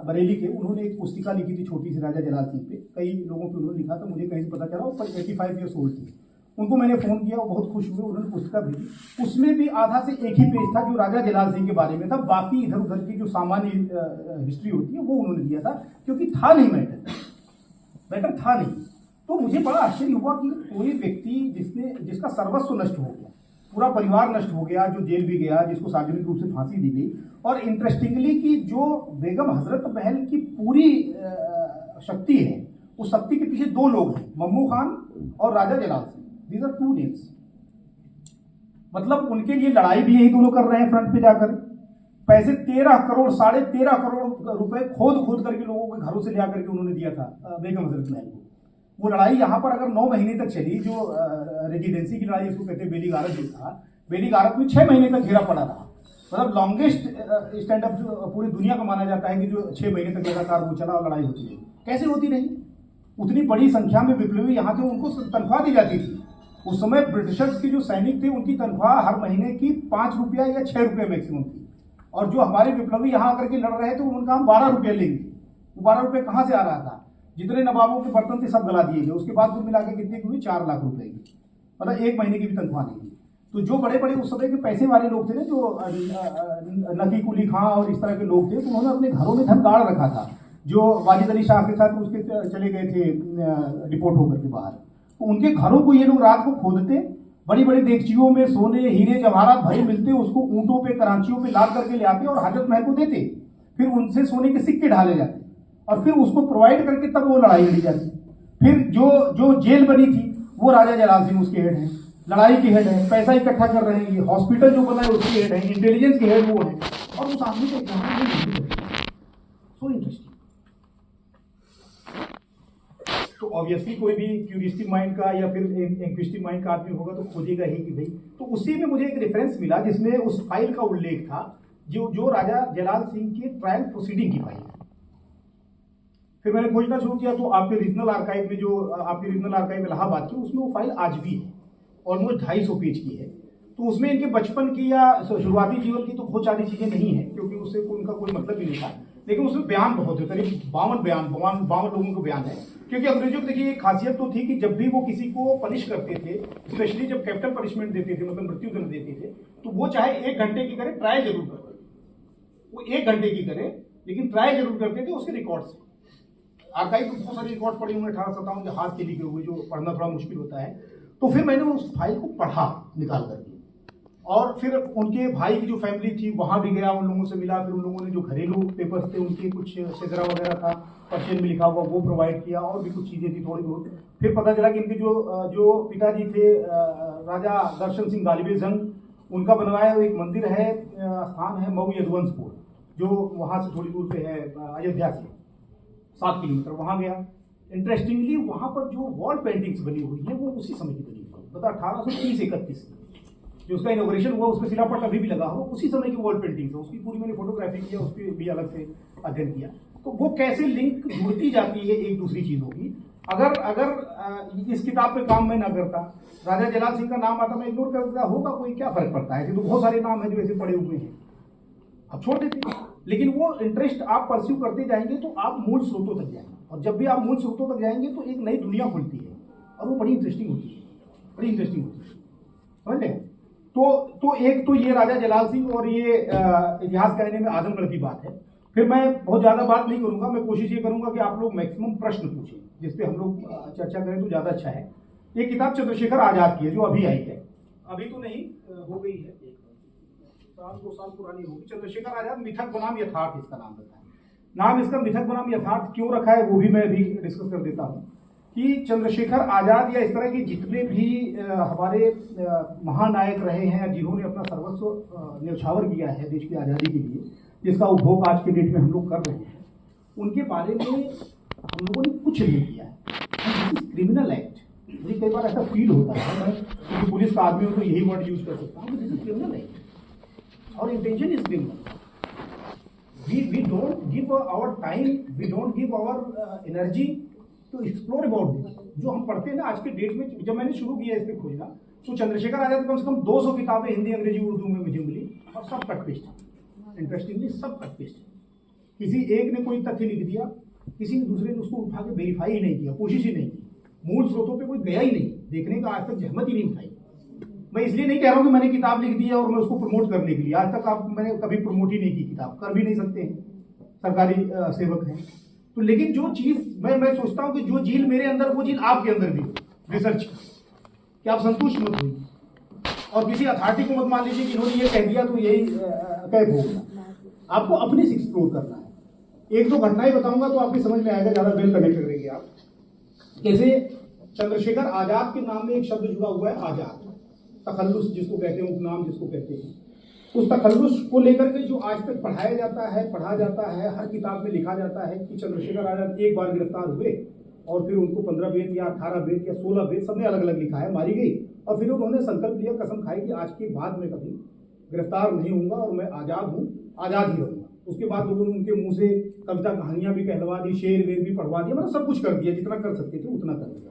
बरेली के, उन्होंने एक पुस्तिका लिखी थी छोटी सी राजा जलाल सिंह पे, कई लोगों पे उन्होंने लिखा था, मुझे कहीं से पता चला, वो 85 ईयर्स ओल्ड थी। उनको मैंने फ़ोन किया, वो बहुत खुश हुए, उन्होंने पुस्तिका भेजी। उसमें भी आधा से एक ही पेज था जो राजा जलाल सिंह के बारे में था, बाकी इधर उधर की जो सामान्य हिस्ट्री होती है वो उन्होंने दिया था, क्योंकि था नहीं मैटर था नहीं। तो मुझे बड़ा आश्चर्य हुआ कि कोई व्यक्ति जिसका सर्वस्व नष्ट हो गया, पूरा परिवार नष्ट हो गया, जो जेल भी गया, जिसको सार्वजनिक रूप से फांसी दी गई, और इंटरेस्टिंगली कि जो बेगम हजरत महल की पूरी शक्ति है, उस शक्ति के पीछे दो लोग हैं, मम्मू खान और Raja Jalal Singh. These are two names. मतलब उनके लिए लड़ाई भी यही दोनों कर रहे हैं फ्रंट पे जाकर। पैसे 13 करोड़ 13.5 करोड़ रुपए खोद करके लोगों के घरों से ले आकर के उन्होंने दिया था बेगम हजरत महल को। वो लड़ाई यहाँ पर अगर 9 महीने तक चली, जो रेजिडेंसी की लड़ाई इसको कहते हैं, बेली गारत जो था, बेली गारत में 6 महीने तक घेरा पड़ा रहा। मतलब लॉन्गेस्ट स्टैंड अप पूरी दुनिया का माना जाता है कि जो 6 महीने तक लगातार वो चला और लड़ाई होती रही। कैसे होती रही? उतनी बड़ी संख्या में विप्लवी यहाँ थे, उनको तनख्वाह दी जाती थी। उस समय ब्रिटिशर्स के जो सैनिक थे उनकी तनख्वाह हर महीने की 5 रुपया या 6 रुपये मैक्सिमम थी, और जो हमारे विप्लवी यहाँ आकर के लड़ रहे थे उनका हम 12 रुपये लेंगे। वो 12 रुपये कहाँ से आ रहा था? जितने नवाबों के बर्तन थे सब गला दिए गए। उसके बाद कुल मिलाकर कितने की हुई? 4 लाख रुपए की, मतलब 1 महीने की भी तनख्वाह नहीं थी। तो जो बड़े बड़े उस समय के पैसे वाले लोग थे ना, जो नकी कुली खां और इस तरह के लोग थे, तो उन्होंने अपने घरों में धन गाड़ रखा था। जो वालिद अली शाह के साथ उसके चले गए थे डिपोर्ट होकर के बाहर, तो उनके घरों को ये लोग रात को खोदते, बड़ी बड़ी देगचियों में सोने हीरे जवाहरात भरे मिलते, उसको ऊंटों पे कराचियों पे लाद करके ले आते और हजरत महल को देते। फिर उनसे सोने के सिक्के ढाले जाते और फिर उसको प्रोवाइड करके तब वो लड़ाई लड़ी जाती। फिर जो जेल बनी थी वो राजा जलाल सिंह उसके हेड हैं, लड़ाई के हेड है, पैसा इकट्ठा कर रहे हैं, ये हॉस्पिटल जो बना है उसके हेड है, इंटेलिजेंस के हेड वो है, और उस आदमी को सो इंटरेस्टिंग। तो ऑब्वियसली कोई भी क्यूरियसिटी माइंड का या फिर इंक्विजिटिव माइंड का आदमी होगा तो खोजेगा ही कि भाई। तो उसी में मुझे एक रेफरेंस मिला जिसमें उस फाइल का उल्लेख था जो राजा जलाल सिंह के ट्रायल प्रोसीडिंग की फाइल है। फिर मैंने खोजना शुरू किया तो आपके रीजनल आर्काइव में, जो आपके रीजनल आर्काइव इलाहाबाद की, उसमें वो फाइल आज भी है, ऑलमोस्ट 250 पेज की है। तो उसमें इनके बचपन की या शुरुआती जीवन की तो बहुत सारी चीजें नहीं है, क्योंकि उससे उनका कोई मतलब ही नहीं था, लेकिन उसमें बयान बहुत है, करीब 52 लोगों के बयान है। क्योंकि अंग्रेजों की देखिए एक खासियत तो थी कि जब भी वो किसी को पनिश करते थे, स्पेशली जब कैपिटल पनिशमेंट देते थे, मतलब मृत्यु दंड देते थे, तो वो चाहे 1 घंटे की करे, ट्राई जरूर करते थे। वो 1 घंटे की करे लेकिन ट्राई जरूर करते थे। उसके रिकॉर्ड से आर्काइव में बहुत सारे रिकॉर्ड पड़े हुए 1857 के हाथ के लिखे हुए, जो पढ़ना थोड़ा मुश्किल होता है। तो फिर मैंने उस फाइल को पढ़ा निकाल करके, और फिर उनके भाई की जो फैमिली थी वहां भी गया, उन लोगों से मिला। फिर उन लोगों ने जो घरेलू पेपर्स थे उनके कुछ शेजरा वगैरह था, पर्शियन में लिखा हुआ, वो प्रोवाइड किया, और भी कुछ चीजें थी थोड़ी बहुत। फिर पता चला कि इनके जो पिताजी थे राजा दर्शन सिंह गालिब जंग, उनका बनवाया एक मंदिर है, स्थान है मऊ यदुवंशपुर, जो वहां से थोड़ी दूर पे है, अयोध्या से 7 किलोमीटर। वहां गया। इंटरेस्टिंगली वहां पर जो वॉल पेंटिंग्स बनी हुई है वो उसी समय की बनी हुई है, मतलब 1830-31 जो उसका इनोग्रेशन हुआ, उसका शिलापट अभी भी लगा हुआ, उसी समय की वॉल पेंटिंग्स है। उसकी पूरी मैंने फोटोग्राफी किया, उसकी भी अलग से अध्ययन किया। तो वो कैसे लिंक जुड़ती जाती है एक दूसरी चीजों की। अगर इस किताब पे काम मैं ना करता, राजा जलाल सिंह का नाम आता, मैं इग्नोर करता, होगा कोई क्या फर्क पड़ता है? ऐसे तो बहुत सारे नाम हैं जो ऐसे पड़े हुए हैं, अब छोड़ देते। लेकिन वो इंटरेस्ट आप परस्यू करते जाएंगे तो आप मूल स्रोतों तक जाएंगे, और जब भी आप मूल स्रोतों तक जाएंगे तो एक नई दुनिया खुलती है, और वो बड़ी इंटरेस्टिंग होती है, बड़ी इंटरेस्टिंग होती है, समझ लें। तो एक तो ये राजा जलाल सिंह और ये इतिहास कहने में आजमगढ़ की बात है। फिर मैं बहुत ज्यादा बात नहीं करूंगा, मैं कोशिश ये करूंगा कि आप लोग मैक्सिमम प्रश्न पूछें, जिसपे हम लोग चर्चा करें तो ज्यादा अच्छा है। ये किताब चंद्रशेखर आजाद की है, जो अभी आई है, अभी तो नहीं हो गई है, 1-2 साल पुरानी होगी। चंद्रशेखर आजाद, मिथक बनाम यथार्थ इसका नाम रखा है। नाम इसका मिथक बनाम यथार्थ क्यों रखा है वो भी मैं अभी डिस्कस कर देता हूँ। कि चंद्रशेखर आजाद या इस तरह के जितने भी हमारे महानायक रहे हैं, जिन्होंने अपना सर्वस्व न्यौछावर किया है देश की आज़ादी के लिए, जिसका उपभोग आज के डेट में हम लोग कर रहे हैं, उनके बारे में हम लोगों ने कुछ नहीं किया है। क्रिमिनल एक्ट मुझे कई बार ऐसा फील होता है, मैं क्योंकि पुलिस का आदमी हूँ तो यही वर्ड यूज कर सकता हूँ, दिस इज क्रिमिनल है और intention is criminal. we don't give our time, we don't give our energy to explore about this। जो हम पढ़ते हैं ना आज के डेट में, जब मैंने शुरू किया इस पे खोजना तो चंद्रशेखर आजाद कम से कम 200 किताबें हिंदी, अंग्रेजी, उर्दू में मुझे मिली और सब कट पेस्ट, इंटरेस्टिंगली सब कट पेस्ट। किसी एक ने कोई तथ्य लिख दिया, किसी ने दूसरे ने उसको उठा के वेरीफाई ही नहीं किया, कोशिश ही नहीं की, मूल स्रोतों पे कोई गया ही नहीं, देखने का आज तक जहमत ही नहीं उठाई। मैं इसलिए नहीं कह रहा हूँ कि मैंने किताब लिख दी है और मैं उसको प्रमोट करने के लिए, आज तक मैंने कभी प्रमोट ही नहीं की किताब, कर भी नहीं सकते हैं, सरकारी सेवक हैं तो। लेकिन जो चीज मैं सोचता हूँ कि जो झील मेरे अंदर वो झील आपके अंदर भी हो, रिसर्च कि आप संतुष्ट मत होइए और किसी अथॉरिटी को मत मान लीजिए कि इन्होंने ये कह दिया तो यही कह भोगना। आपको अपने से एक्सप्लोर करना है। एक दो घटनाएं बताऊंगा तो आपकी समझ में आएगा, ज्यादा वेल कनेक्टेड रहेंगे आप। जैसे चंद्रशेखर आजाद के नाम में एक शब्द जुड़ा हुआ है, आजाद, तखल्लुस जिसको कहते हैं, उपनाम जिसको कहते हैं। उस तखल्लुस को लेकर के जो आज तक पढ़ाया जाता है, पढ़ा जाता है, हर किताब में लिखा जाता है कि चंद्रशेखर आजाद एक बार गिरफ्तार हुए और फिर उनको 15 बेत या 18 बेत या 16 बेत, सबने अलग अलग लिखा है, मारी गई और फिर उन्होंने संकल्प लिया, कसम खाई कि आज के बाद में कभी गिरफ्तार नहीं होऊंगा और मैं आजाद हूँ, आजाद ही रहूंगा। उसके बाद लोगों ने उनके मुंह से कविता कहानियां भी कहलवा दी, शेर वेर भी पढ़वा दिया, मतलब सब कुछ कर दिया, जितना कर सकते थे उतना कर दिया।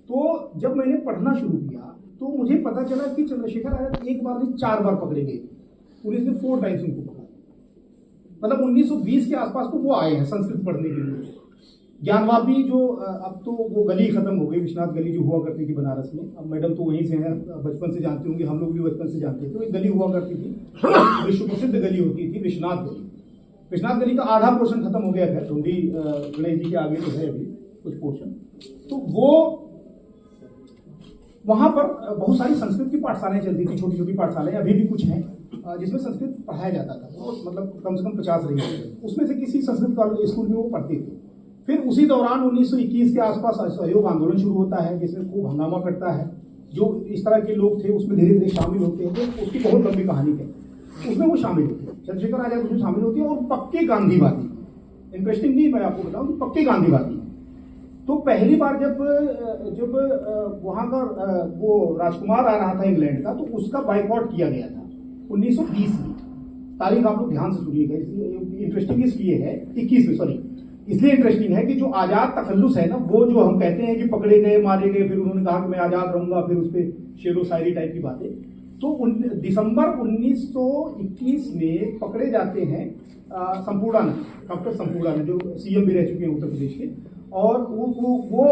तो जब मैंने पढ़ना शुरू किया तो मुझे पता चला कि चंद्रशेखर आजाद एक बार नहीं 4 बार पकड़े गए, पुलिस ने 4 टाइम्स उनको पकड़ा। मतलब 1920 के आसपास तो वो आए हैं संस्कृत पढ़ने के लिए। ज्ञानवापी जो अब तो वो गली खत्म हो गई, विश्वनाथ गली जो हुआ करती थी बनारस में, अब मैडम तो वहीं से हैं, बचपन से जानती होंगी, हम लोग भी बचपन से जानते थे। तो एक गली हुआ करती थी, विश्व प्रसिद्ध गली होती थी विश्वनाथ गली। विश्वनाथ गली का आधा पोर्शन खत्म हो गया था, ढूंढी गणेश जी के आगे तो है अभी कुछ पोर्शन। तो वो वहां पर बहुत सारी संस्कृत की पाठशालाएं चलती थी, छोटी छोटी पाठशालाएं अभी भी कुछ हैं जिसमें संस्कृत पढ़ाया जाता था। तो मतलब कम से कम 50 रही थे, उसमें से किसी संस्कृत कॉलेज स्कूल में वो पढ़ते थे। फिर उसी दौरान 1921 के आसपास असहयोग आंदोलन शुरू होता है, जिसमें खूब हंगामा करता है। जो इस तरह के लोग थे उसमें धीरे धीरे शामिल होते हैं, तो उसकी बहुत लंबी कहानी है, उसमें वो शामिल होते हैं। चंद्रशेखर आजाद उसमें शामिल होते हैं और पक्के गांधीवादी, इंटरेस्टिंग नहीं, मैं आपको बताऊं कि पक्के गांधीवादी। तो पहली बार जब वहां का वो राजकुमार आ रहा था इंग्लैंड का, तो उसका बाइकआउट किया गया था 1920 में। तारीख आप लोग ध्यान से सुनिएगा, इसलिए इंटरेस्टिंग इसलिए है 21 में, सॉरी, इसलिए इंटरेस्टिंग है कि जो आजाद तखल्लुस है ना, वो जो हम कहते हैं कि पकड़े गए, मारे गए, फिर उन्होंने कहा कि मैं आजाद रहूंगा, फिर उस पर शेरो शायरी टाइप की बातें। तो दिसंबर 1921 में पकड़े जाते हैं संपूर्णानंद, डॉक्टर संपूर्णानंद, जो सीएम भी रह चुके हैं उत्तर प्रदेश के, और वो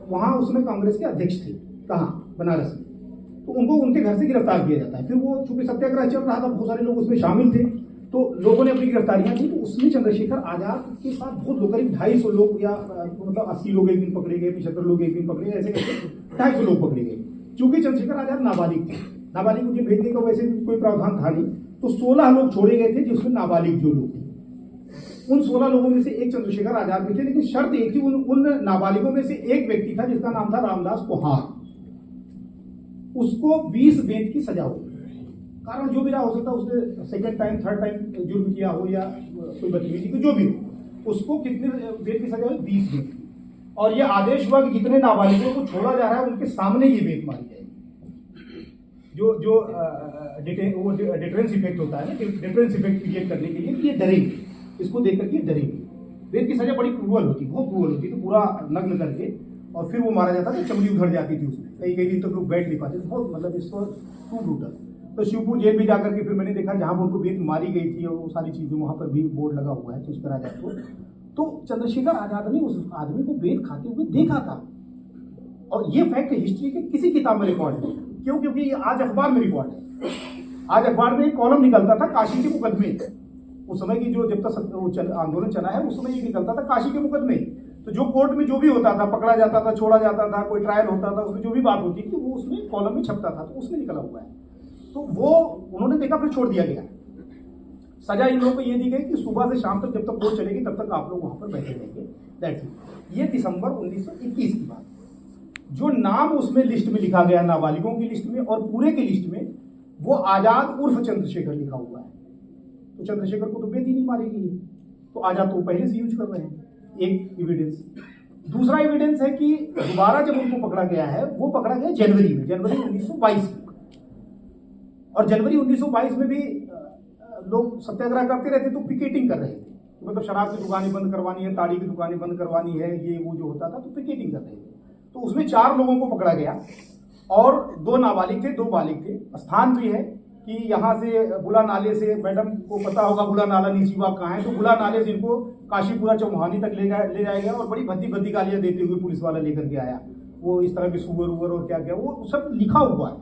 वहां उसमें कांग्रेस के अध्यक्ष थे, कहाँ, बनारस में। तो उनको उनके घर से गिरफ्तार किया जाता है। फिर वो चूंकि सत्याग्रह चल रहा था, बहुत सारे लोग उसमें शामिल थे, तो लोगों ने अपनी गिरफ्तारियां की। तो उसमें चंद्रशेखर आजाद के साथ बहुत लोग, करीब 250 लोग या मतलब 80 लोग एक दिन पकड़े गए, 75 लोग एक दिन पकड़े गए, ऐसे करके 250 लोग पकड़े गए। चूंकि चंद्रशेखर आजाद नाबालिग थे, नाबालिग मुझे भेजने का वैसे भी कोई प्रावधान था नहीं, तो 16 लोग छोड़े गए थे, जिसमें नाबालिग जो लोग थे। उन 16 लोगों में से एक चंद्रशेखर आजाद भी थे, लेकिन शर्त एक थी, उन नाबालिगों में से एक व्यक्ति था जिसका नाम था रामदास कोहार, उसको 20 बेंत की सजा हुई। कारण जो भी रहा, हो सकता है उसने सेकंड टाइम थर्ड टाइम जुर्म किया हो या कोई बदतमीजी की, जो भी हो, उसको कितने बेंत की सजा हुई, 20 बेंत की। और ये आदेश हुआ कि जितने नाबालिगों को छोड़ा जा रहा है उनके सामने ये बेंत मारी जाएगी। जो डिफरेंस इफेक्ट होता है ना, डिफरेंस इफेक्ट क्रिएट करने के लिए ये डरेंगे, इसको देख करके डरेंगे। बेंत की सजा बड़ी क्रूअल होती, बहुत क्रूअल होती, तो पूरा नग्न करके और फिर वो मारा जाता था, चमड़ी उधड़ जाती थी उसमें, कई दिन तक लोग बैठ नहीं पाते, बहुत मतलब इसको टू ब्रूटल। तो शिवपुर जेल भी जाकर के फिर मैंने देखा जहां पर उनको बेंत मारी गई थी और वो सारी चीजें, वहां पर भी बोर्ड लगा हुआ है चंद्रशेखर आजाद को। तो चंद्रशेखर आजाद ने उस आदमी को बेंत खाते हुए देखा था, और ये फैक्ट हिस्ट्री के किसी किताब में रिकॉर्ड नहीं। क्यों? क्योंकि ये आज अखबार में रिकॉर्ड है। आज अखबार में एक कॉलम निकलता था काशी के मुकदमे, उस समय की जो जब तक आंदोलन चला है उस समय ये निकलता था काशी के मुकदमे। तो जो कोर्ट में जो भी होता था, पकड़ा जाता था, छोड़ा जाता था, कोई ट्रायल होता था, उसमें जो भी बात होती थी वो उसमें कॉलम में छपता था, तो उसमें निकला हुआ है। तो वो उन्होंने देखा, फिर छोड़ दिया गया। सजा इन लोगों को ये दी गई कि सुबह से शाम तक जब तक कोर्ट चलेगी तब तक आप लोग वहां पर बैठे रहेंगे, दैट्स इट। ये दिसंबर 1921 की बात। जो नाम उसमें लिस्ट में लिखा गया, नाबालिगों की लिस्ट में और पूरे की लिस्ट में, वो आजाद उर्फ चंद्रशेखर लिखा हुआ है। तो चंद्रशेखर को तो बेंत ही नहीं मारी गई, तो आजाद तो पहले से यूज कर रहे हैं, एक एविडेंस। दूसरा एविडेंस है कि दोबारा जब उनको पकड़ा गया है, वो पकड़ा गया जनवरी 1922 में। और जनवरी 1922 में भी लोग सत्याग्रह करते रहते, तो पिकेटिंग कर रहे थे, मतलब शराब की दुकानें बंद करवानी है, ताड़ी की दुकानें बंद करवानी है, ये वो जो होता था, तो पिकेटिंग कर रहे थे। तो उसमें 4 लोगों को पकड़ा गया और 2 नाबालिग थे, 2 बालिग थे। स्थान भी है कि यहाँ से बुला नाले से, मैडम को पता होगा बुला नाला निशीबाग कहाँ है, तो बुला नाले से इनको काशीपुरा चौमुहानी तक ले जाएगा और बड़ी भद्दी गालियाँ देते हुए पुलिस वाला लेकर के आया। वो इस तरह के सुअर उवर और क्या क्या वो सब लिखा हुआ है,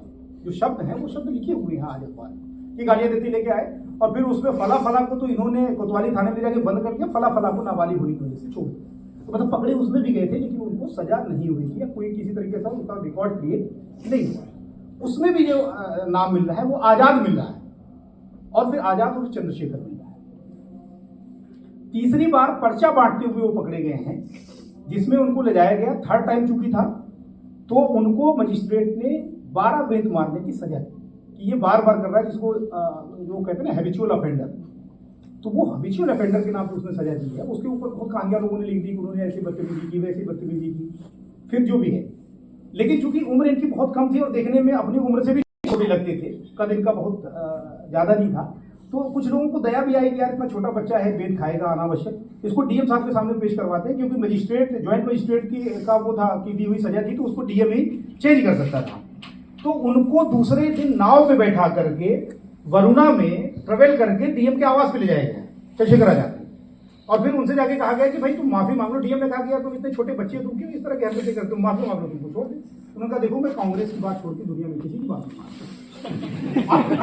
जो शब्द हैं वो शब्द लिखे हुए हैं आज अखबार की, गालियाँ देते लेके आए। और फिर उसमें फला को तो इन्होंने कोतवाली थाने में जाके बंद कर दिया, फला को नाबालिग होने की वजह से छोड़ दिया। तो मतलब पकड़े उसमें भी गए थे, लेकिन उनको सजा नहीं हुई थी या कोई किसी तरीके से उनका रिकॉर्ड क्रिएट नहीं हुआ। उसमें भी जो नाम मिल रहा है वो आजाद मिल रहा है, और फिर आजाद और चंद्रशेखर मिल रहा है। तीसरी बार पर्चा बांटते हुए वो पकड़े गए हैं, जिसमें उनको ले जाया गया। 3rd टाइम चूंकि था, तो उनको मजिस्ट्रेट ने 12 बेंत मारने की सजा दी कि ये बार बार कर रहा है, जिसको जो कहते हैं ना हैबिचुअल ऑफेंडर। तो वो हैबिचुअल ऑफेंडर के नाम पर उसने सजा दी है। उसके ऊपर बहुत कहानियां लोगों ने लिख दी कि उन्होंने ऐसी बदतमीजी की, वैसी बदतमीजी की, फिर जो भी है। लेकिन चूंकि उम्र इनकी बहुत कम थी और देखने में अपनी उम्र से भी छोटे लगते थे, कद इनका बहुत ज्यादा नहीं था, तो कुछ लोगों को दया भी आई कि यार इतना छोटा बच्चा है, बेंत खाएगा अनावश्यक, इसको डीएम साहब के सामने पेश करवाते हैं, क्योंकि मजिस्ट्रेट, ज्वाइंट मजिस्ट्रेट की का वो था कि दी हुई सजा थी, तो उसको डीएम ही चेंज कर सकता था। तो उनको दूसरे दिन नाव में बैठा करके वरुणा में ट्रेवल करके डीएम के आवास पे ले जाया गया, चंद्रशेखर आजाद। और फिर उनसे जाके कहा गया कि भाई तुम माफी मांग लो। डीएम ने कहा कि यार तुम इतने छोटे बच्चे हो, तुम क्यों इस तरह की हरकतें करते हो, माफी मांग लो, तुमको छोड़ दे। उन्होंने कहा देखो मैं कांग्रेस की बात छोड़ के दुनिया में किसी की बात नहीं मानता।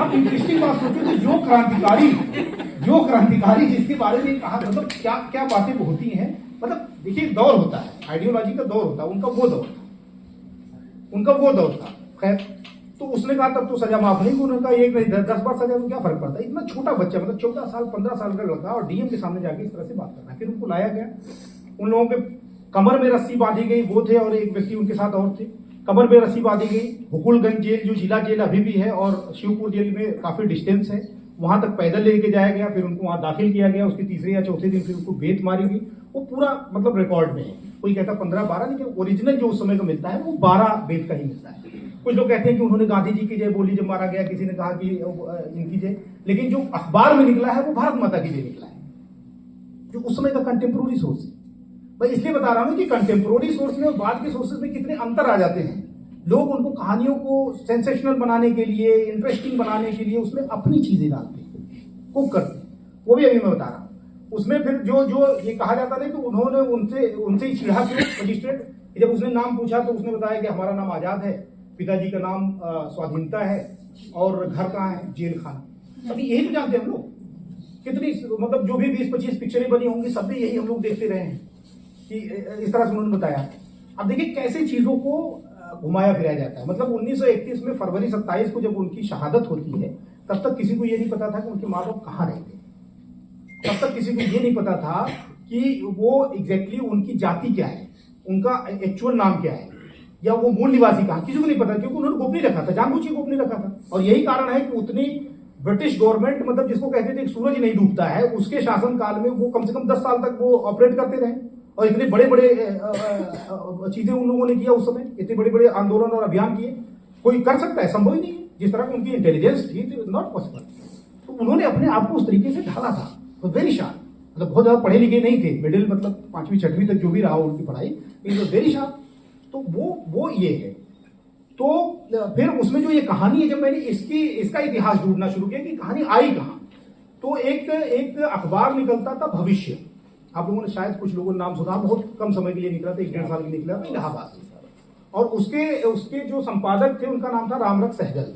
आप इंटरेस्टिंग बात सोचिए कि जो क्रांतिकारी जिसके बारे में कहा, मतलब क्या क्या बातें होती हैं। मतलब देखिए दौर होता है, आइडियोलॉजी का दौर होता है, उनका वो दौर था। खैर, तो उसने कहा तब तो सजा माफ नहीं, उन्होंने कहा 1 नहीं 10 बार सजा में क्या फर्क पड़ता है। इतना छोटा बच्चा, मतलब 14 साल 15 साल का लड़का, और डीएम के सामने जाके इस तरह से बात करना। फिर उनको लाया गया, उन लोगों के कमर में रस्सी बांधी गई, वो थे और एक व्यक्ति उनके साथ और थे। कमर में रस्सी बांधी गई। हुकुलगंज जेल जो जिला जेल अभी भी है और शिवपुर जेल में काफी डिस्टेंस है, वहां तक पैदल लेके जाया गया, फिर उनको वहां दाखिल किया गया। उसके 3रे या 4थे दिन फिर उनको बेत मारी गई। वो पूरा मतलब रिकॉर्ड में है, कोई कहता 15-12, लेकिन ओरिजिनल जो उस समय का मिलता है वो 12 बेत का ही मिलता है। कुछ लोग कहते हैं कि उन्होंने गांधी जी की जय बोली जब मारा गया, किसी ने कहा कि इनकी जय, लेकिन जो अखबार में निकला है वो भारत माता की जय निकला है, जो उस समय का कंटेम्प्रोरी सोर्स है। मैं इसलिए बता रहा हूं कि कंटेम्प्रोरी सोर्स में और बाद के सोर्सेज में कितने अंतर आ जाते हैं। लोग उनको कहानियों को सेंसेशनल बनाने के लिए, इंटरेस्टिंग बनाने के लिए उसमें अपनी चीजें डालते हैं, कुक करते हैं। वो भी अभी मैं बता रहा हूं। उसमें फिर जो ये कहा जाता था कि उन्होंने उनसे ही छिड़ा के मजिस्ट्रेट, जब उसने नाम पूछा तो उसने बताया कि हमारा नाम आजाद है, पिताजी का नाम स्वाधीनता है, और घर कहाँ है, जेल खाना। अभी यही तो जानते हैं हम लोग। कितनी मतलब जो भी 20-25 पिक्चरें बनी होंगी, सब में यही हम लोग देखते रहे हैं कि इस तरह से उन्होंने बताया। अब देखिए कैसे चीजों को घुमाया फिराया जाता है। मतलब 1931 में फरवरी 27 को जब उनकी शहादत होती है, तब तक किसी को ये नहीं पता था कि उनके माँ बाप कहाँ रहते हैं। तब तक किसी को ये नहीं पता था कि वो एग्जैक्टली उनकी जाति क्या है, उनका एक्चुअल नाम क्या है, या वो मूल निवासी कहाँ, किसी को नहीं पता, क्योंकि उन्होंने गोपनीय रखा था, जानबूझ के गोपनीय रखा था। और यही कारण है कि उतनी ब्रिटिश गवर्नमेंट, मतलब जिसको कहते थे सूरज नहीं डूबता है, उसके शासन काल में वो कम से कम 10 साल तक वो ऑपरेट करते रहे। और इतने बड़े बड़े चीजें उन लोगों ने किया उस समय, इतने बड़े बड़े आंदोलन और अभियान किए। कोई कर सकता है? संभव ही नहीं है। जिस तरह की उनकी इंटेलिजेंस थी, नॉट पॉसिबल। तो उन्होंने अपने आप को उस तरीके से ढाला था। तो वेरी शार्प, मतलब बहुत ज्यादा पढ़े लिखे नहीं थे, मिडिल मतलब 5वीं 6वीं तक जो भी रहा उनकी पढ़ाई, वेरी शार्प। तो वो ये है। तो फिर उसमें जो ये कहानी है, जब मैंने इसका इतिहास ढूंढना शुरू किया कि कहानी आई कहां, तो एक अखबार निकलता था भविष्य। आप लोगों ने शायद कुछ लोगों ने नाम सुना, बहुत कम समय के लिए निकला था, 1-1.5 साल के लिए निकला था, इलाहाबाद से। और उसके जो संपादक थे उनका नाम था रामरख सहगल,